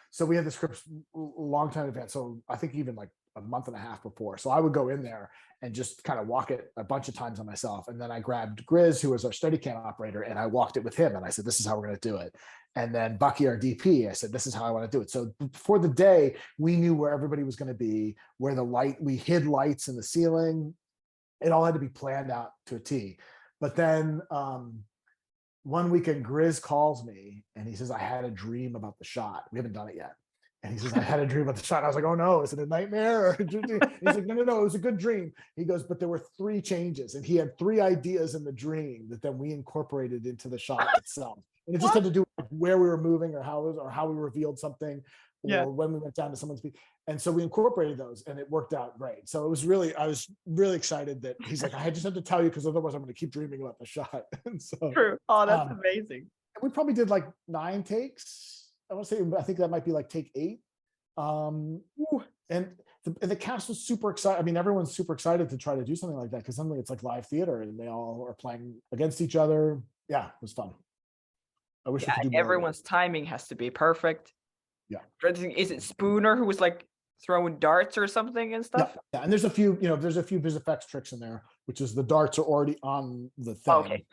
So we had the scripts a long time in advance. So I think even like a month and a half before. So I would go in there and just kind of walk it a bunch of times on myself. And then I grabbed Grizz, who was our Steadicam operator, and I walked it with him. And I said, this is how we're going to do it. And then Bucky, our DP, I said, this is how I want to do it. So for the day, we knew where everybody was going to be, where we hid lights in the ceiling. It all had to be planned out to a T. But then one weekend, Grizz calls me and he says, I had a dream about the shot. We haven't done it yet. And he says, I had a dream about the shot. I was like, oh no, is it a nightmare? He's like, no, it was a good dream. He goes, but there were 3 changes. And he had 3 ideas in the dream that then we incorporated into the shot itself. And it just had to do with where we were moving, or how we revealed something, or when we went down to someone's feet. And so we incorporated those, and it worked out great. So I was really excited that he's like, I just have to tell you, because otherwise I'm going to keep dreaming about the shot. And so true. Oh, that's amazing. We probably did like 9 takes. I think that might be like take 8. And the cast was super excited. I mean, everyone's super excited to try to do something like that, because suddenly it's like live theater and they all are playing against each other. Yeah, it was fun. I wish we could do more. Everyone's timing has to be perfect. Yeah. Is it Spooner who was like throwing darts or something and stuff? Yeah. And there's a few VisFX tricks in there, which is the darts are already on the thing. Okay.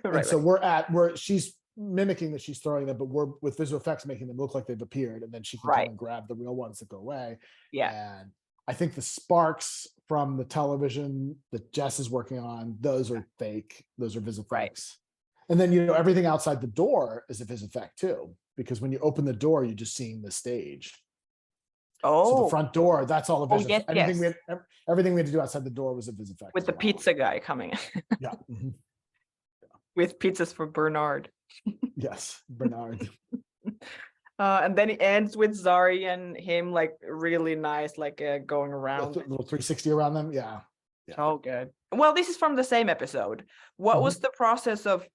Right. So she's mimicking that she's throwing them, but we're with visual effects making them look like they've appeared, and then she can come and grab the real ones that go away. Yeah. And I think the sparks from the television that Jess is working on, those are fake. Those are visual effects. And then everything outside the door is a visual effect too, because when you open the door, you're just seeing the stage. So the front door, that's all a visual effect. Everything we had to do outside the door was a visual effect. With the pizza guy coming. Yeah. Mm-hmm. With pizzas for Bernard. Yes, Bernard. And then it ends with Zari and him like really nice, like going around. A little 360 around them. Yeah. So good. Well, this is from the same episode. What was the process of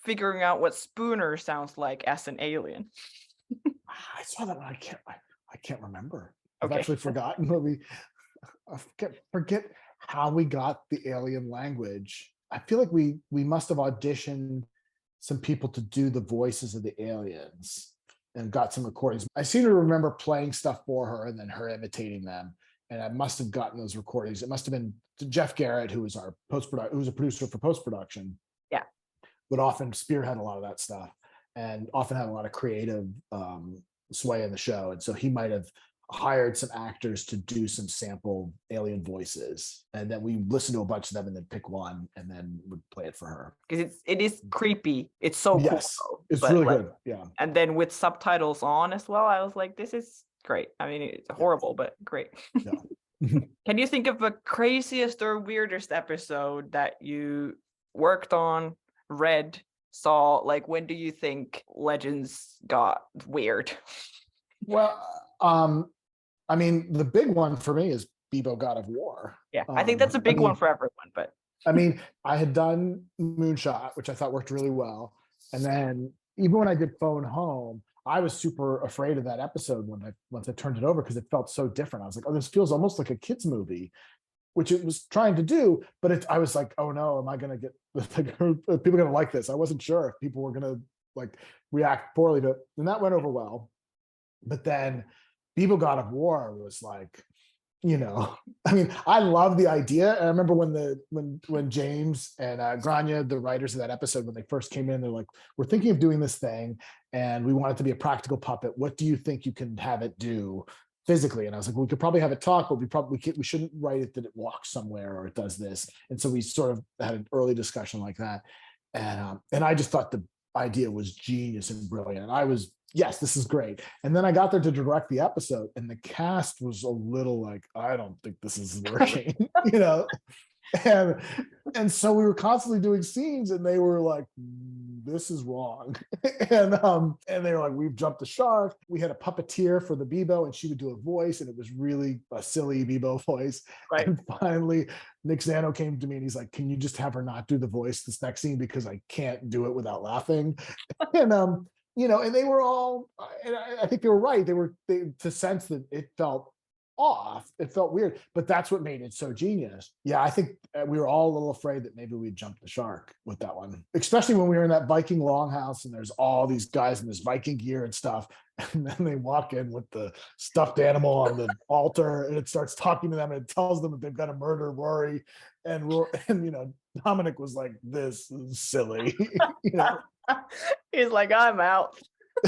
figuring out what Spooner sounds like as an alien? I saw that one. I can't remember. I've actually forgotten I forget how we got the alien language. I feel like we must have auditioned some people to do the voices of the aliens and got some recordings. I seem to remember playing stuff for her and then her imitating them. And I must have gotten those recordings. It must have been Jeff Garrett, who was our who was a producer for post-production. Yeah. Would often spearhead a lot of that stuff and often had a lot of creative sway in the show. And so he might have hired some actors to do some sample alien voices, and then we listened to a bunch of them and then pick one and then would play it for her. Because it is creepy. It's so cool. Yes, though. it's But, really like, good. Yeah. And then with subtitles on as well, I was like, this is great. I mean, it's horrible, but great. Yeah. Can you think of the craziest or weirdest episode that you worked on, read, saw? Like, when do you think Legends got weird? Well, I mean, the big one for me is Bebo God of War. Yeah, I think that's a big one for everyone, but I mean, I had done Moonshot, which I thought worked really well. And then even when I did Phone Home, I was super afraid of that episode once I turned it over because it felt so different. I was like, oh, this feels almost like a kid's movie, which it was trying to do. But I was like, oh no, am I going to get, like, are people going to like this? I wasn't sure if people were going to like react poorly to it. And that went over well. But then Bebo God of War was like, I mean, I love the idea. And I remember when James and Grania, the writers of that episode, when they first came in, they're like, we're thinking of doing this thing and we want it to be a practical puppet. What do you think you can have it do physically? And I was like, well, we could probably have it talk, but we shouldn't write it that it walks somewhere or it does this. And so we sort of had an early discussion like that. And I just thought the idea was genius and brilliant. And I was, yes, this is great. And then I got there to direct the episode and the cast was a little like, I don't think this is working, and so we were constantly doing scenes and they were like, this is wrong. and they were like, we've jumped the shark. We had a puppeteer for the Bebo and she would do a voice and it was really a silly Bebo voice. Right. And finally Nick Zano came to me and he's like, can you just have her not do the voice this next scene because I can't do it without laughing. And and they were all, and I think they were right. To sense that it felt off, it felt weird, but that's what made it so genius. Yeah, I think we were all a little afraid that maybe we'd jump the shark with that one, especially when we were in that Viking longhouse and there's all these guys in this Viking gear and stuff. And then they walk in with the stuffed animal on the altar and it starts talking to them and it tells them that they've got to murder Rory. And Dominic was like, this is silly. He's like, I'm out.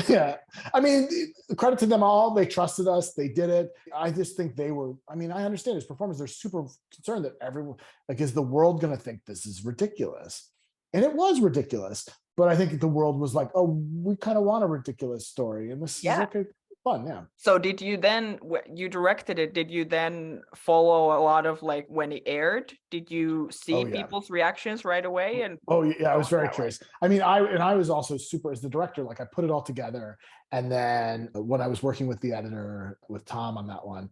Yeah. I mean, credit to them all. They trusted us. They did it. I just think they were, I mean, I understand his performance. They're super concerned that everyone, like, is the world going to think this is ridiculous? And it was ridiculous. But I think the world was like, oh, we kind of want a ridiculous story. And this is okay. Fun, yeah. So did you then, you directed it, did you then follow a lot of, like, when it aired, did you see people's reactions right away? And I was very curious. I mean, I was also super, as the director, like I put it all together. And then when I was working with the editor, with Tom on that one,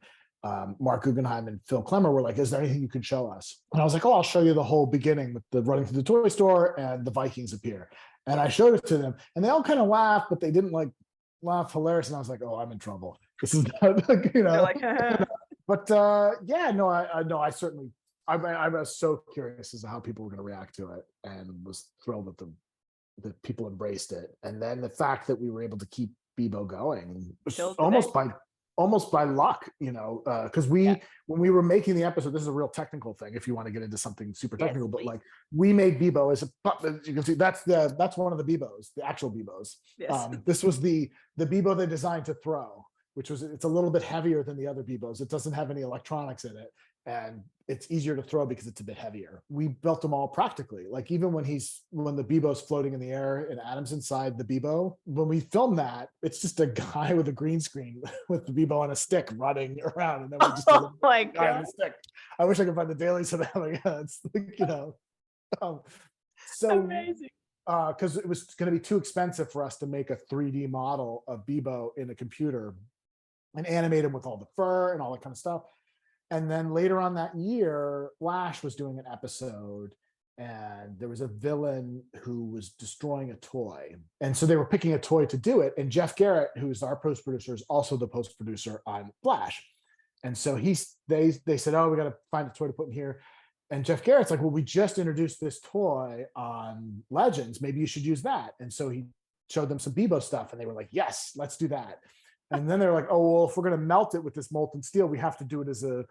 Mark Guggenheim and Phil Klemmer were like, is there anything you can show us? And I was like, oh, I'll show you the whole beginning with the running through the toy store and the Vikings appear. And I showed it to them and they all kind of laughed, but they didn't like laugh hilarious. And I was like, oh, I'm in trouble. This is not, like, but I certainly, I was so curious as to how people were going to react to it and was thrilled that people embraced it. And then the fact that we were able to keep Bebo going was almost by luck, because when we were making the episode, this is a real technical thing if you want to get into something super technical, but like we made Bebo as you can see, that's one of the Bebos, the actual Bebos. Yes. This was the Bebo they designed to throw, it's a little bit heavier than the other Bebos. It doesn't have any electronics in it. And it's easier to throw because it's a bit heavier. We built them all practically. Like even when the Bebo's floating in the air and Adam's inside the Bebo, when we film that, it's just a guy with a green screen with the Bebo on a stick running around. And then we just guy on a stick. I wish I could find the dailies of that. It's like, so amazing. Because it was going to be too expensive for us to make a 3D model of Bebo in a computer and animate him with all the fur and all that kind of stuff. And then later on that year, Flash was doing an episode and there was a villain who was destroying a toy. And so they were picking a toy to do it. And Jeff Garrett, who is our post-producer, is also the post-producer on Flash. And so they said, oh, we got to find a toy to put in here. And Jeff Garrett's like, well, we just introduced this toy on Legends. Maybe you should use that. And so he showed them some Bebo stuff, and they were like, yes, let's do that. And then they're like, oh, well, if we're going to melt it with this molten steel, we have to do it as a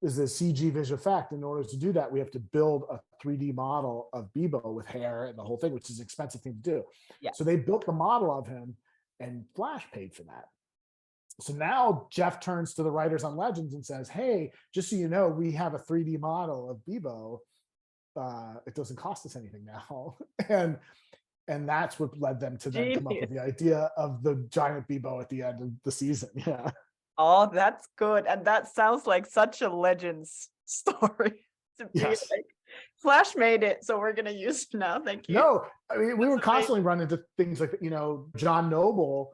CG visual effect. In order to do that, we have to build a 3D model of Bebo with hair and the whole thing, which is an expensive thing to do. Yeah. So they built the model of him, and Flash paid for that. So now Jeff turns to the writers on Legends and says, hey, just so you know, we have a 3D model of Bebo. It doesn't cost us anything now. And that's what led them to then come up with the idea of the giant Bebo at the end of the season. Yeah. Oh, that's good. And that sounds like such a Legends story to be Yes. like, Flash made it, so we're going to use it now. Thank you. No, I mean, we That's were constantly running into things like, John Noble,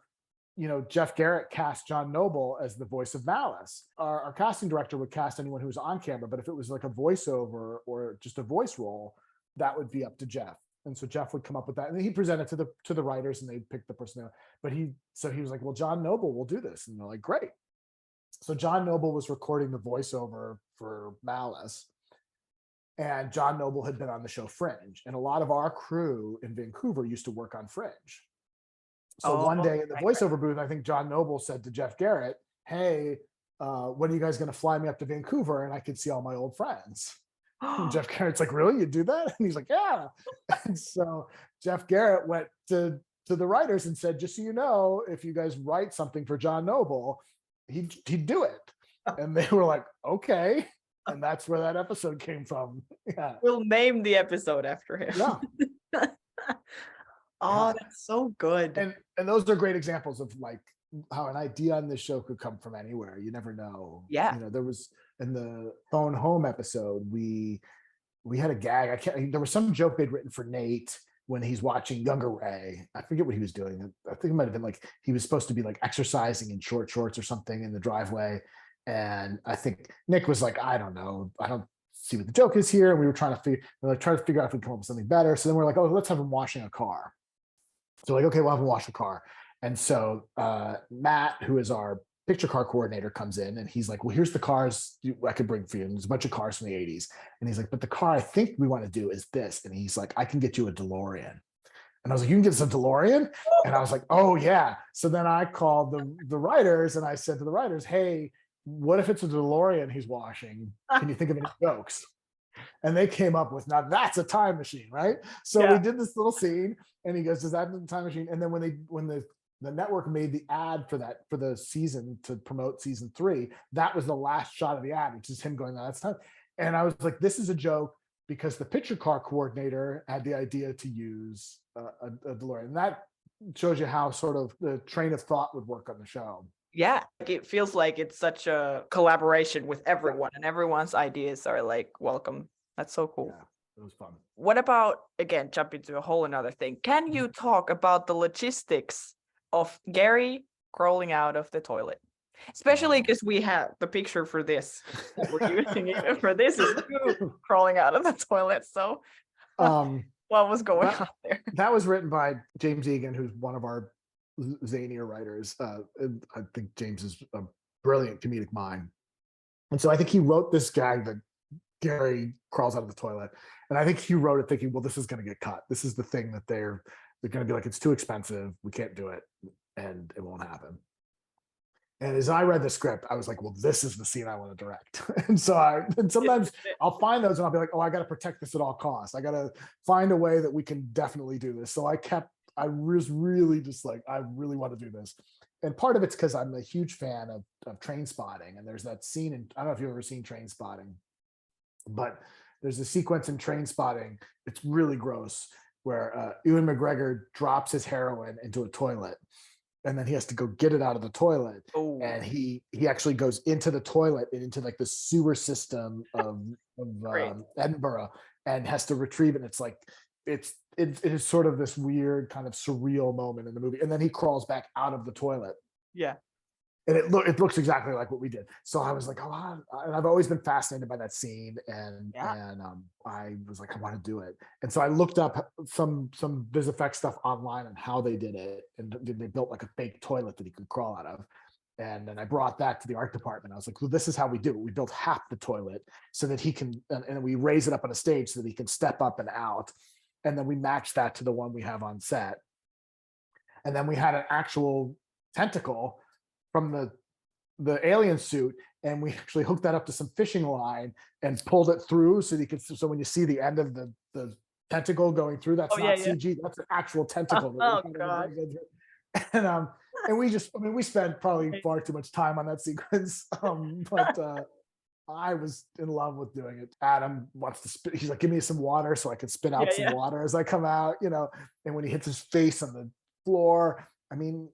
Jeff Garrett cast John Noble as the voice of Malice. Our casting director would cast anyone who was on camera, but if it was like a voiceover or just a voice role, that would be up to Jeff. And so Jeff would come up with that, and then he presented to the writers, and they picked the personnel. But he was like, well, John Noble will do this, and they're like, great. So John Noble was recording the voiceover for Malice, and John Noble had been on the show Fringe, and a lot of our crew in Vancouver used to work on Fringe. So one day in the voiceover booth, I think John Noble said to Jeff Garrett, hey, when are you guys going to fly me up to Vancouver and I could see all my old friends? And Jeff Garrett's like, really? You do that? And he's like, yeah. And so Jeff Garrett went to the writers and said, just so you know, if you guys write something for John Noble, he'd do it. And they were like, okay. And that's where that episode came from. Yeah. We'll name the episode after him. Yeah. Oh, that's so good. And those are great examples of like how an idea on this show could come from anywhere. You never know. Yeah. There was in the Phone Home episode, we had a gag. There was some joke they'd written for Nate when he's watching Younger Ray. I forget what he was doing. I think it might have been like he was supposed to be like exercising in short shorts or something in the driveway. And I think Nick was like, I don't know. I don't see what the joke is here. And we were trying to figure out if we can come up with something better. So then we're like, oh, let's have him washing a car. So like, okay, we'll have him wash a car. And so Matt, who is our picture car coordinator, comes in and he's like, well, here's the cars I could bring for you. And there's a bunch of cars from the 80s. And he's like, but the car I think we want to do is this. And he's like, I can get you a DeLorean. And I was like, you can get us a DeLorean? And I was like, oh yeah. So then I called the writers and I said to the writers, hey, what if it's a DeLorean he's washing? Can you think of any jokes? And they came up with, now that's a time machine, right? So we did this little scene and he goes, is that the time machine? And then when the network made the ad for the season to promote season 3, that was the last shot of the ad, which is him going, no, that's time. And I was like, this is a joke because the picture car coordinator had the idea to use a DeLorean. And that shows you how sort of the train of thought would work on the show. Yeah, it feels like it's such a collaboration with everyone, and everyone's ideas are like welcome. That's so cool. Yeah, it was fun. What about, again, jumping to a whole another thing? Can you talk about the logistics of Gary crawling out of the toilet? Especially because we have the picture for this that we're using it for. This is you crawling out of the toilet. So what was going on there? That was written by James Egan, who's one of our zanier writers. I think James is a brilliant comedic mind. And so I think he wrote this gag that Gary crawls out of the toilet. And I think he wrote it thinking, well, this is going to get cut. This is the thing that they're going to be like, it's too expensive. We can't do it. And it won't happen. And as I read the script, I was like, well, this is the scene I want to direct. And sometimes I'll find those and I'll be like, oh, I got to protect this at all costs. I got to find a way that we can definitely do this. So I was really just like, I really want to do this. And part of it's because I'm a huge fan of Train Spotting. And there's that scene I don't know if you've ever seen Train Spotting, but there's a sequence in Train Spotting. It's really gross where Ewan McGregor drops his heroin into a toilet. And then he has to go get it out of the toilet. Oh. And he actually goes into the toilet and into like the sewer system of Edinburgh and has to retrieve it. And it's like, it is sort of this weird kind of surreal moment in the movie. And then he crawls back out of the toilet. Yeah. And it looks exactly like what we did. So I was like, oh, and I've always been fascinated by that scene. And I was like, I want to do it. And so I looked up some VisFX stuff online on how they did it. And they built like a fake toilet that he could crawl out of. And then I brought that to the art department. I was like, well, this is how we do it. We built half the toilet so that he can, and we raise it up on a stage so that he can step up and out. And then we match that to the one we have on set. And then we had an actual tentacle from the alien suit, and we actually hooked that up to some fishing line and pulled it through so when you see the end of the tentacle going through, that's not CG, that's an actual tentacle. Oh god. And we spent probably far too much time on that sequence. But I was in love with doing it. Adam wants to spit. He's like, give me some water so I can spit out some water as I come out, and when he hits his face on the floor, I mean,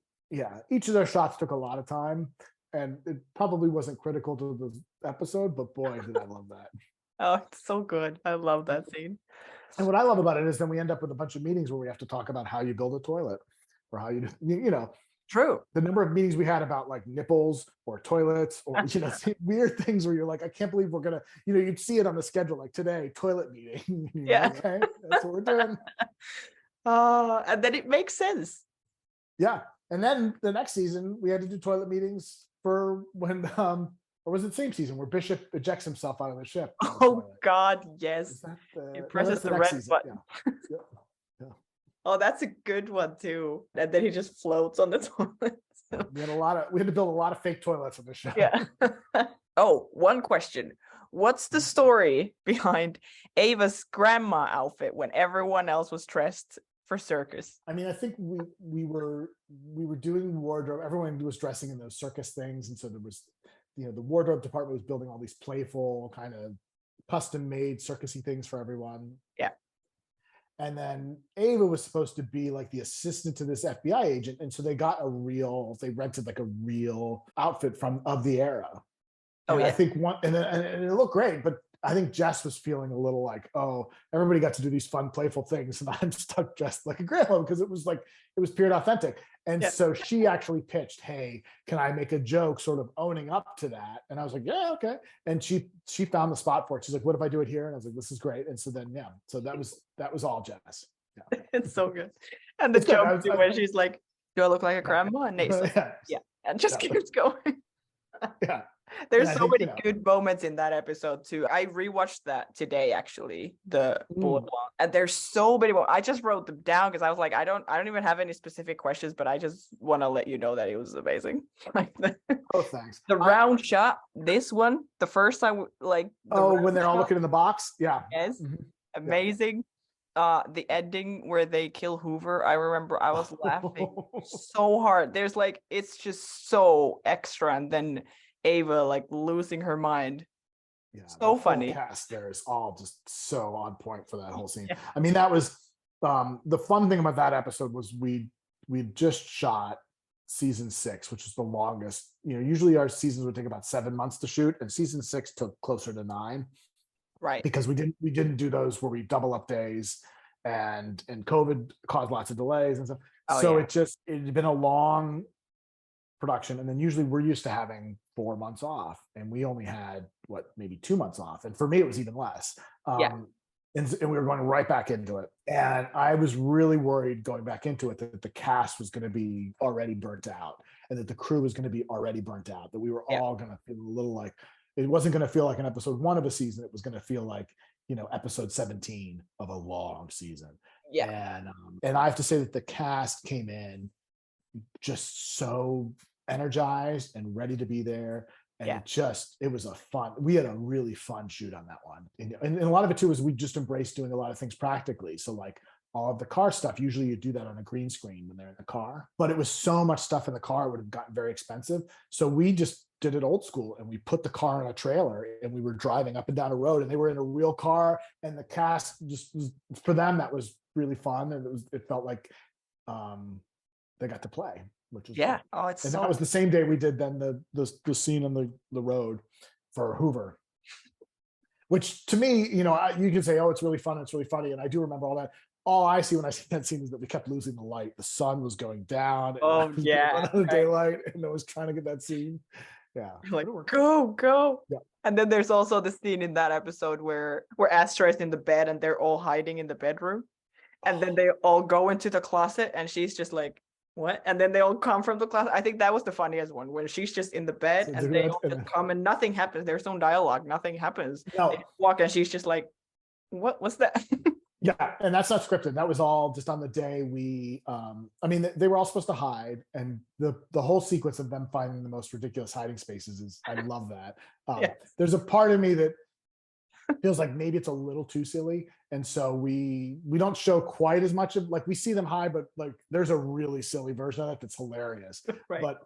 each of those shots took a lot of time, and it probably wasn't critical to the episode, but boy, did I love that. Oh, it's so good. I love that scene. And what I love about it is then we end up with a bunch of meetings where we have to talk about how you build a toilet, or how you True. The number of meetings we had about like nipples or toilets or weird things where you're like, I can't believe we're gonna, you'd see it on the schedule like today, toilet meeting. Okay, that's what we're doing. And then it makes sense. Yeah. And then the next season we had to do toilet meetings for when or was it the same season where Bishop ejects himself out of the ship? Oh god, yes. He presses the red button. Yeah. Oh, that's a good one too. And then he just floats on the toilet. We had to build a lot of fake toilets on the show. Yeah. Oh, one question. What's the story behind Ava's grandma outfit when everyone else was dressed for circus? I mean, I think we were doing wardrobe. Everyone was dressing in those circus things, and so there was, the wardrobe department was building all these playful kind of custom made circusy things for everyone. Yeah. And then Ava was supposed to be like the assistant to this FBI agent. And so they rented like a real outfit of the era. Oh, yeah. I think and it looked great, but I think Jess was feeling a little like, oh, everybody got to do these fun, playful things, and I'm stuck dressed like a grandma, because it was pure and authentic. And so she actually pitched, hey, can I make a joke sort of owning up to that? And I was like, yeah, okay. And she found the spot for it. She's like, what if I do it here? And I was like, this is great. And so then, so that was all Jess. Yeah. It's so good. And the joke too, when she's like, do I look like a grandma? And Nate's like, yeah. And just keeps going. Yeah. There's so many good moments in that episode too. I rewatched that today, actually, the bullet one, and there's so many more. I just wrote them down because I was like, I don't even have any specific questions, but I just want to let you know that it was amazing. Oh, thanks. The round shot, this one, the first time, like when they're all looking in the box, yeah, yes, amazing. The ending where they kill Hoover, I remember I was laughing so hard. There's like, it's just so extra, and then Ava like losing her mind. Yeah, so funny. The cast there is all just so on point for that whole scene. Yeah. I mean, that was the fun thing about that episode was we just shot season 6, which was the longest. Usually our seasons would take about 7 months to shoot, and season 6 took closer to 9. Right. Because we didn't do those where we double up days, and COVID caused lots of delays and stuff. So it had been a long production, and then usually we're used to having 4 months off, and we only had maybe 2 months off, and for me it was even less. And we were going right back into it, and I was really worried going back into it that the cast was going to be already burnt out, and that the crew was going to be already burnt out, that we were all going to feel a little like it wasn't going to feel like an episode 1 of a season. It was going to feel like episode 17 of a long season. And I have to say that the cast came in just so energized and ready to be there, and it was we had a really fun shoot on that one, and a lot of it too is we just embraced doing a lot of things practically. So like all of the car stuff, usually you do that on a green screen when they're in the car, but it was so much stuff in the car, it would have gotten very expensive, so we just did it old school, and we put the car in a trailer, and we were driving up and down a road, and they were in a real car, and the cast just was, for them that was really fun, and it felt like they got to play, which is fun. Oh, it's that was the same day we did then the scene on the road for Hoover, which to me, you can say, oh, it's really fun, it's really funny, and I do remember all that. All I see when I see that scene is that we kept losing the light. The sun was going down. Oh yeah, the daylight, and I was trying to get that scene. Yeah, like go. Yeah. And then there's also the scene in that episode where Astra's in the bed and they're all hiding in the bedroom, and then they all go into the closet, and she's just like, what? And then they all come from the class. I think that was the funniest one when she's just in the bed and they all just come and nothing happens. There's no dialogue, nothing happens. They No, just walk and she's just like, what was that? yeah, and that's not scripted. That was all just on the day we. I mean, they were all supposed to hide, and the whole sequence of them finding the most ridiculous hiding spaces is. I love that. Yes. There's a part of me that feels like maybe it's a little too silly, and so we don't show quite as much of, like, we see them hide, but like there's a really silly version of it that's hilarious. Right. But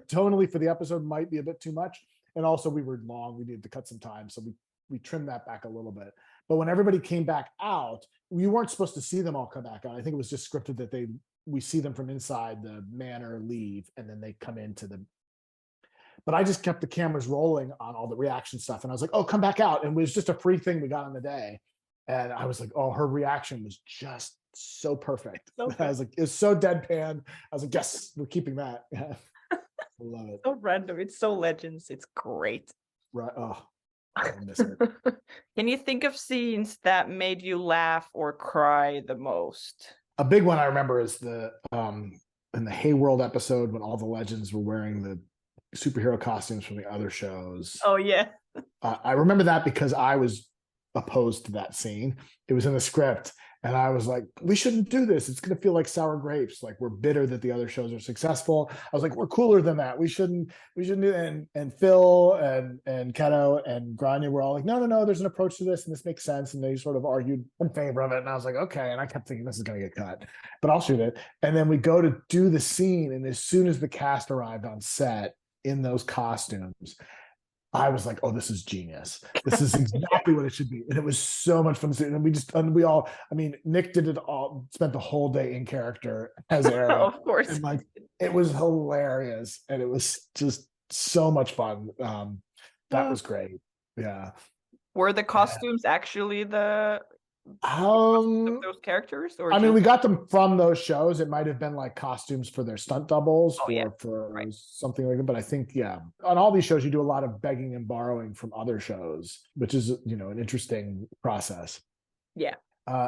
tonally for the episode might be a bit too much, and also we were long. We needed to cut some time, so we trimmed that back a little bit. But when everybody came back out, we weren't supposed to see them all come back out. I think it was just scripted that we see them from inside the manor leave, and then they come into the. But I just kept the cameras rolling on all the reaction stuff, and I was like, "Oh, come back out!" And it was just a free thing we got on the day, and I was like, "Oh, her reaction was just so perfect." I was like, "It's so deadpan." I was like, "Yes, we're keeping that." I love it. So random. It's so Legends. It's great. Right. Oh, I miss it. Can you think of scenes that made you laugh or cry the most? A big one I remember is the in the Hayworld episode when all the legends were wearing the superhero costumes from the other shows. Oh yeah. I remember that because I was opposed to that scene. It was in the script, and I was like, "We shouldn't do this. It's going to feel like sour grapes. Like we're bitter that the other shows are successful." I was like, "We're cooler than that. We shouldn't do." And Phil and Keto and Grania were all like, "No. There's an approach to this, and this makes sense." And they sort of argued in favor of it, and I was like, "Okay." And I kept thinking this is going to get cut, but I'll shoot it. And then we go to do the scene, and as soon as the cast arrived on set in those costumes, I was like, "Oh, this is genius. This is exactly what it should be." And it was so much fun. And we all, I mean, Nick did it all, spent the whole day in character as Aaron. Of course. And like, it was hilarious. And it was just so much fun. That was great. Yeah. Were the costumes actually the those characters? Or I mean, we got them from those shows. It might have been like costumes for their stunt doubles for something like that. But I think, yeah, on all these shows, you do a lot of begging and borrowing from other shows, which is, an interesting process. Yeah.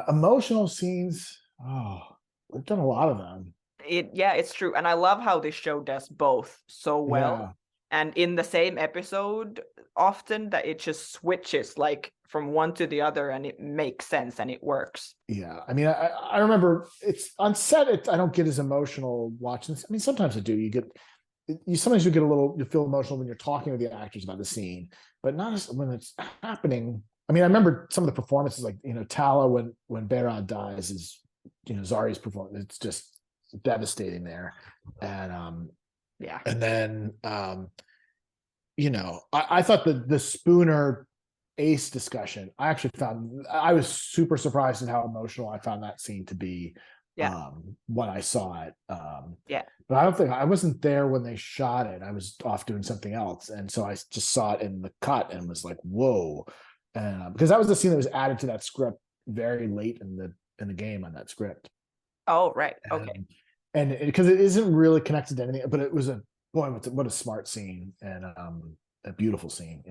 Emotional scenes. Oh, we've done a lot of them. It's true. And I love how this show does both so well. Yeah. And in the same episode, often that it just switches like from one to the other, and it makes sense and it works. Yeah, I mean, I remember it's on set. I don't get as emotional watching this. I mean, sometimes I do. Sometimes you feel emotional when you're talking to the actors about the scene, but not when it's happening. I mean, I remember some of the performances, like Tala when Behrad dies is Zari's performance. It's just devastating there, and yeah. And then, I thought the Spooner Ace discussion, I was super surprised at how emotional I found that scene to be. Yeah. When I saw it. Yeah. But I wasn't there when they shot it. I was off doing something else. And so I just saw it in the cut and was like, whoa. Because that was the scene that was added to that script very late in the game on that script. Oh, right. Okay. And because it isn't really connected to anything, but it was what a smart scene and a beautiful scene.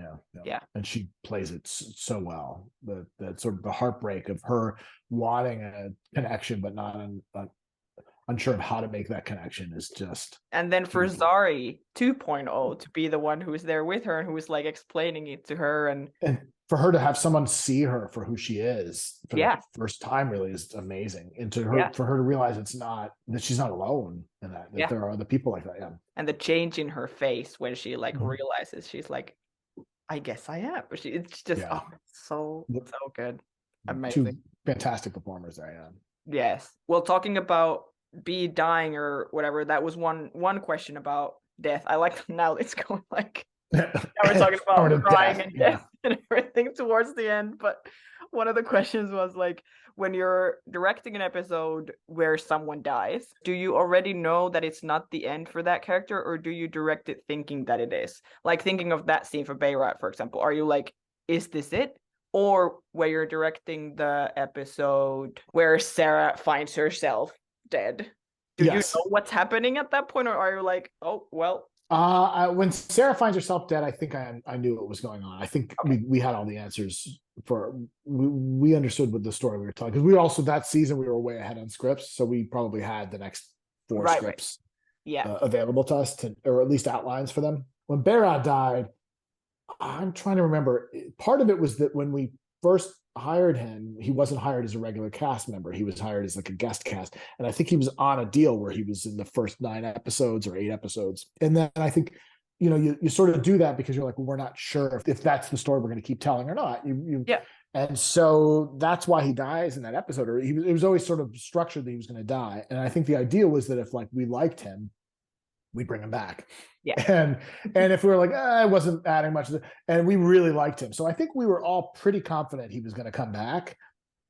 Yeah. And she plays it so well. The sort of the heartbreak of her wanting a connection, but not unsure of how to make that connection is just. And then for Zari 2.0 to be the one who's there with her and who's like explaining it to her, and for her to have someone see her for who she is for the first time really is amazing. And for her to realize that she's not alone in that there are other people like that. Yeah. And the change in her face when she realizes she's like, I guess I am. It's just so good. Amazing. Two fantastic performers there. Yeah. Yes. Well, talking about B dying or whatever, that was one question about death. I like now it's going like now we're talking about crying and death and everything towards the end. But one of the questions was like, when you're directing an episode where someone dies, do you already know that it's not the end for that character, or do you direct it thinking that it is? Like thinking of that scene for Behrad, for example, are you like, is this it? Or where you're directing the episode where Sarah finds herself dead, do you know what's happening at that point, or are you like, oh well? When Sarah finds herself dead, I think I knew what was going on. I think we had all the answers we understood what the story we were telling, because we were also that season we were way ahead on scripts, so we probably had the next 4 Right, right. scripts Yeah. available to us, to, or at least outlines for them. When Barad died, I'm trying to remember. Part of it was that when we first hired him, he wasn't hired as a regular cast member. He was hired as like a guest cast. And I think he was on a deal where he was in the first 9 episodes or 8 episodes. And then I think, you sort of do that because you're like, well, we're not sure if that's the story we're going to keep telling or not. Yeah. And so that's why he dies in that episode, or it was always sort of structured that he was going to die. And I think the idea was that if like we liked him, we'd bring him back. Yeah. And if we were like, I wasn't adding much, and we really liked him. So I think we were all pretty confident he was going to come back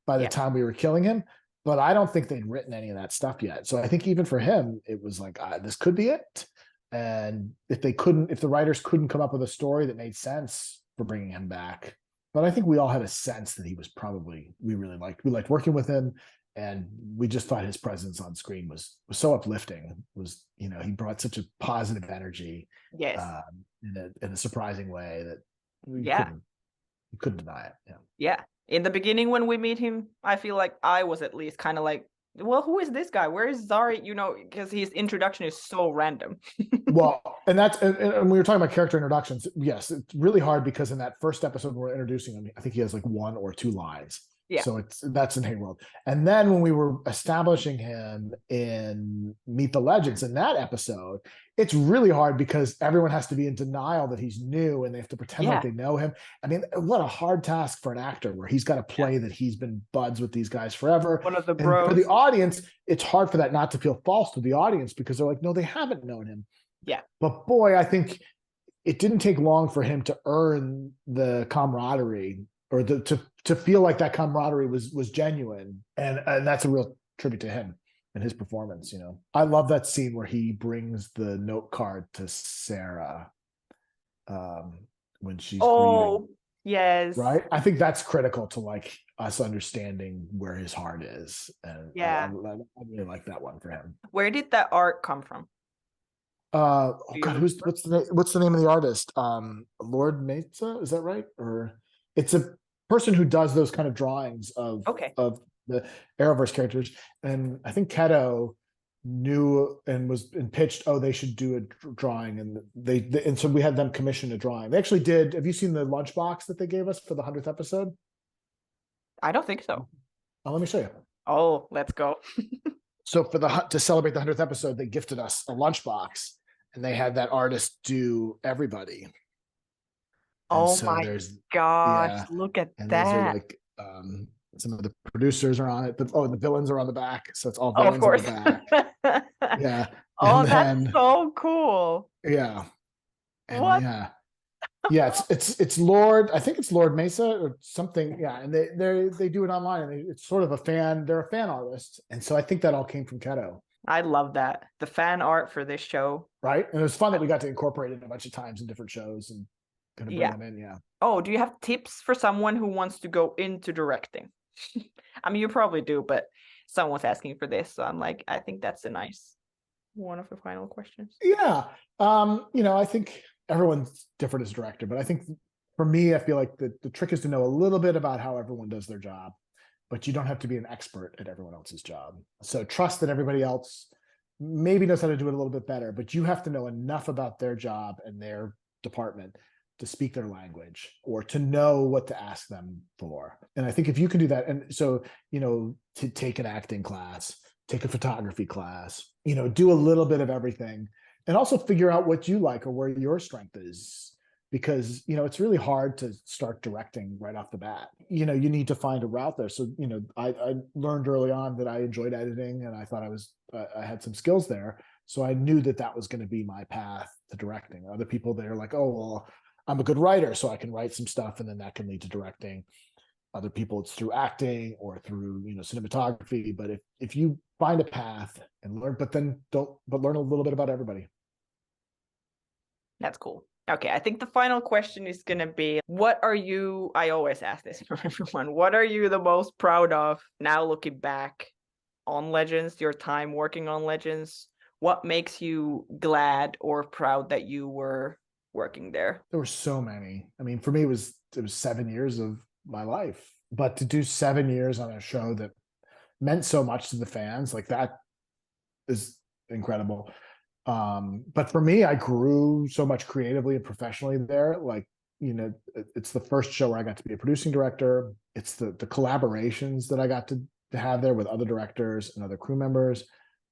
by the time we were killing him. But I don't think they'd written any of that stuff yet. So I think even for him, it was like, this could be it. And if the writers couldn't come up with a story that made sense for bringing him back. But I think we all had a sense that he was we liked working with him. And we just thought his presence on screen was so uplifting. He brought such a positive energy, Yes. In a surprising way that you couldn't deny it. Yeah. Yeah. In the beginning, when we meet him, I feel like I was at least kind of like, well, who is this guy? Where is Zari? Because his introduction is so random. Well, and we were talking about character introductions. Yes, it's really hard because in that first episode when we're introducing him, I think he has like 1 or 2 lines. Yeah. So that's in Hey World. And then when we were establishing him in Meet the Legends in that episode, it's really hard because everyone has to be in denial that he's new and they have to pretend like they know him. I mean, what a hard task for an actor where he's got to play that he's been buds with these guys forever. One of the bros. And for the audience, it's hard for that not to feel false to the audience because they're like, no, they haven't known him. Yeah. But boy, I think it didn't take long for him to earn the camaraderie or to feel like that camaraderie was genuine. And that's a real tribute to him and his performance. I love that scene where he brings the note card to Sarah when she's grieving. Yes. Right. I think that's critical to like us understanding where his heart is. And I really like that one for him. Where did that art come from? Oh God, what's the name of the artist? Lord Mesa, is that right? Or it's a person who does those kind of drawings of the Arrowverse characters. And I think Keto knew and pitched, they should do a drawing, and so we had them commission a drawing. They actually did. Have you seen the lunchbox that they gave us for the 100th episode? I don't think so. Oh, let me show you. Oh, let's go. So to celebrate the 100th episode, they gifted us a lunchbox, and they had that artist do everybody. Oh my gosh! Look at that. Those are like some of the producers are on it, but the villains are on the back, so it's all villains on the back. Yeah. That's so cool. Yeah. And what? It's Lord. I think it's Lord Mesa or something. Yeah, and they do it online, and it's sort of they're a fan artist, and so I think that all came from Keto. I love that, the fan art for this show. Right, and it was fun that we got to incorporate it a bunch of times in different shows and kind of bring them in. Yeah. Oh, do you have tips for someone who wants to go into directing? I mean, you probably do, but someone's asking for this, so I'm like, I think that's a nice one of the final questions. Yeah. I think everyone's different as director, but I think for me, I feel like the trick is to know a little bit about how everyone does their job, but you don't have to be an expert at everyone else's job. So trust that everybody else maybe knows how to do it a little bit better, but you have to know enough about their job and their department to speak their language or to know what to ask them for. And I think if you can do that, and so, to take an acting class, take a photography class, do a little bit of everything, and also figure out what you like or where your strength is, because, it's really hard to start directing right off the bat. You need to find a route there. So, I learned early on that I enjoyed editing, and I thought I had some skills there. So I knew that was going to be my path to directing. Other people, they're like, oh, well, I'm a good writer, so I can write some stuff, and then that can lead to directing. Other people, it's through acting or through cinematography. But if you find a path and learn, but learn a little bit about everybody. That's cool. Okay, I think the final question is gonna be, what are you? I always ask this for everyone. What are you the most proud of now, looking back on Legends? Your time working on Legends. What makes you glad or proud that you were working there? There were so many. I mean, for me, it was 7 years of my life, but to do 7 years on a show that meant so much to the fans, like that is incredible. But for me, I grew so much creatively and professionally there. Like, it's the first show where I got to be a producing director. It's the collaborations that I got to have there with other directors and other crew members.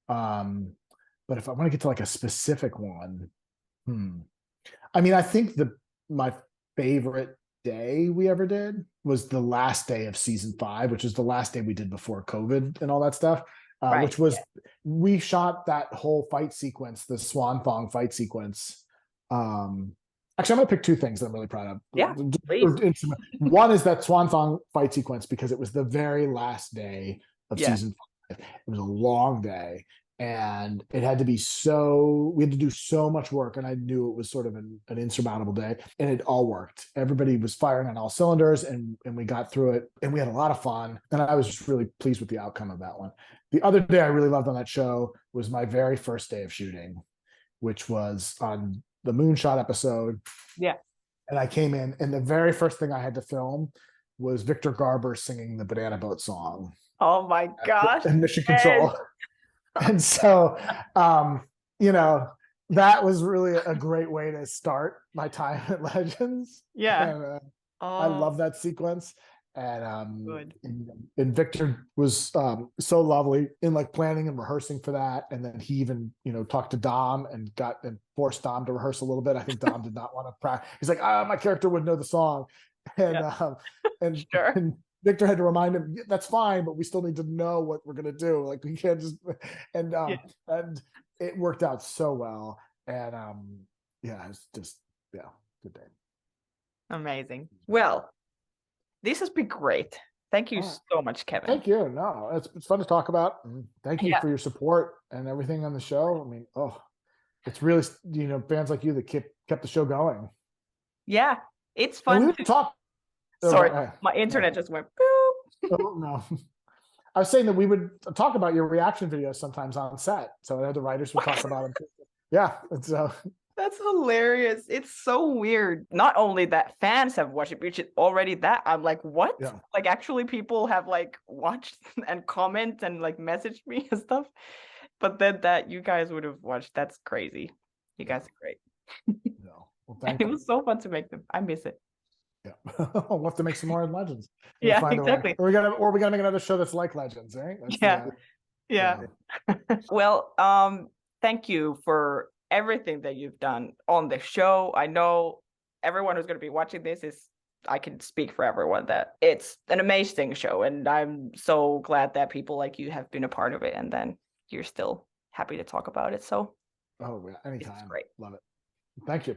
But if I want to get to like a specific one, I mean, I think my favorite day we ever did was the last day of season 5, which is the last day we did before COVID and all that stuff. Right. Which was, we shot that whole fight sequence, the Swan Thong fight sequence. Actually, I'm gonna pick 2 things that I'm really proud of. Yeah, please. One is that Swan Thong fight sequence, because it was the very last day of season 5. It was a long day, and it had to be we had to do so much work, and I knew it was sort of an insurmountable day, and it all worked. Everybody was firing on all cylinders, and we got through it, and we had a lot of fun, and I was just really pleased with the outcome of that one. The other day I really loved on that show was my very first day of shooting, which was on the Moonshot episode. Yeah. And I came in, and the very first thing I had to film was Victor Garber singing the Banana Boat song. Oh my gosh. And Mission Control. And so, that was really a great way to start my time at Legends. Yeah. And, I love that sequence. Good. And Victor was so lovely in like planning and rehearsing for that, and then he even talked to Dom and forced Dom to rehearse a little bit. I think Dom did not want to practice. He's like, my character would know the song, and Sure. and Victor had to remind him, that's fine, but we still need to know what we're gonna do. Like, we can't just and it worked out so well, and it's just good day. Amazing. Well, this has been great. Thank you so much, Kevin. Thank you. No, it's fun to talk about. Thank you for your support and everything on the show. I mean, it's really, fans like you that kept the show going. Yeah, it's fun to talk. Sorry, my internet just went boop. Oh, no. I was saying that we would talk about your reaction videos sometimes on set. So I know the writers would talk about them. Yeah, that's hilarious. It's so weird. Not only that fans have watched it, which is already that I'm like, what? Yeah. Like, actually people have like watched and comment and like messaged me and stuff. But then that you guys would have watched, that's crazy. You guys are great. No. Well, thank you. It was so fun to make them. I miss it. Yeah. We'll have to make some more Legends. Yeah, exactly. Or we gotta make another show that's like Legends, right? Yeah. Well, thank you for everything that you've done on the show. I know everyone who's going to be watching this I can speak for everyone that it's an amazing show, and I'm so glad that people like you have been a part of it, and then you're still happy to talk about it. So anytime. Great. Love it. Thank you.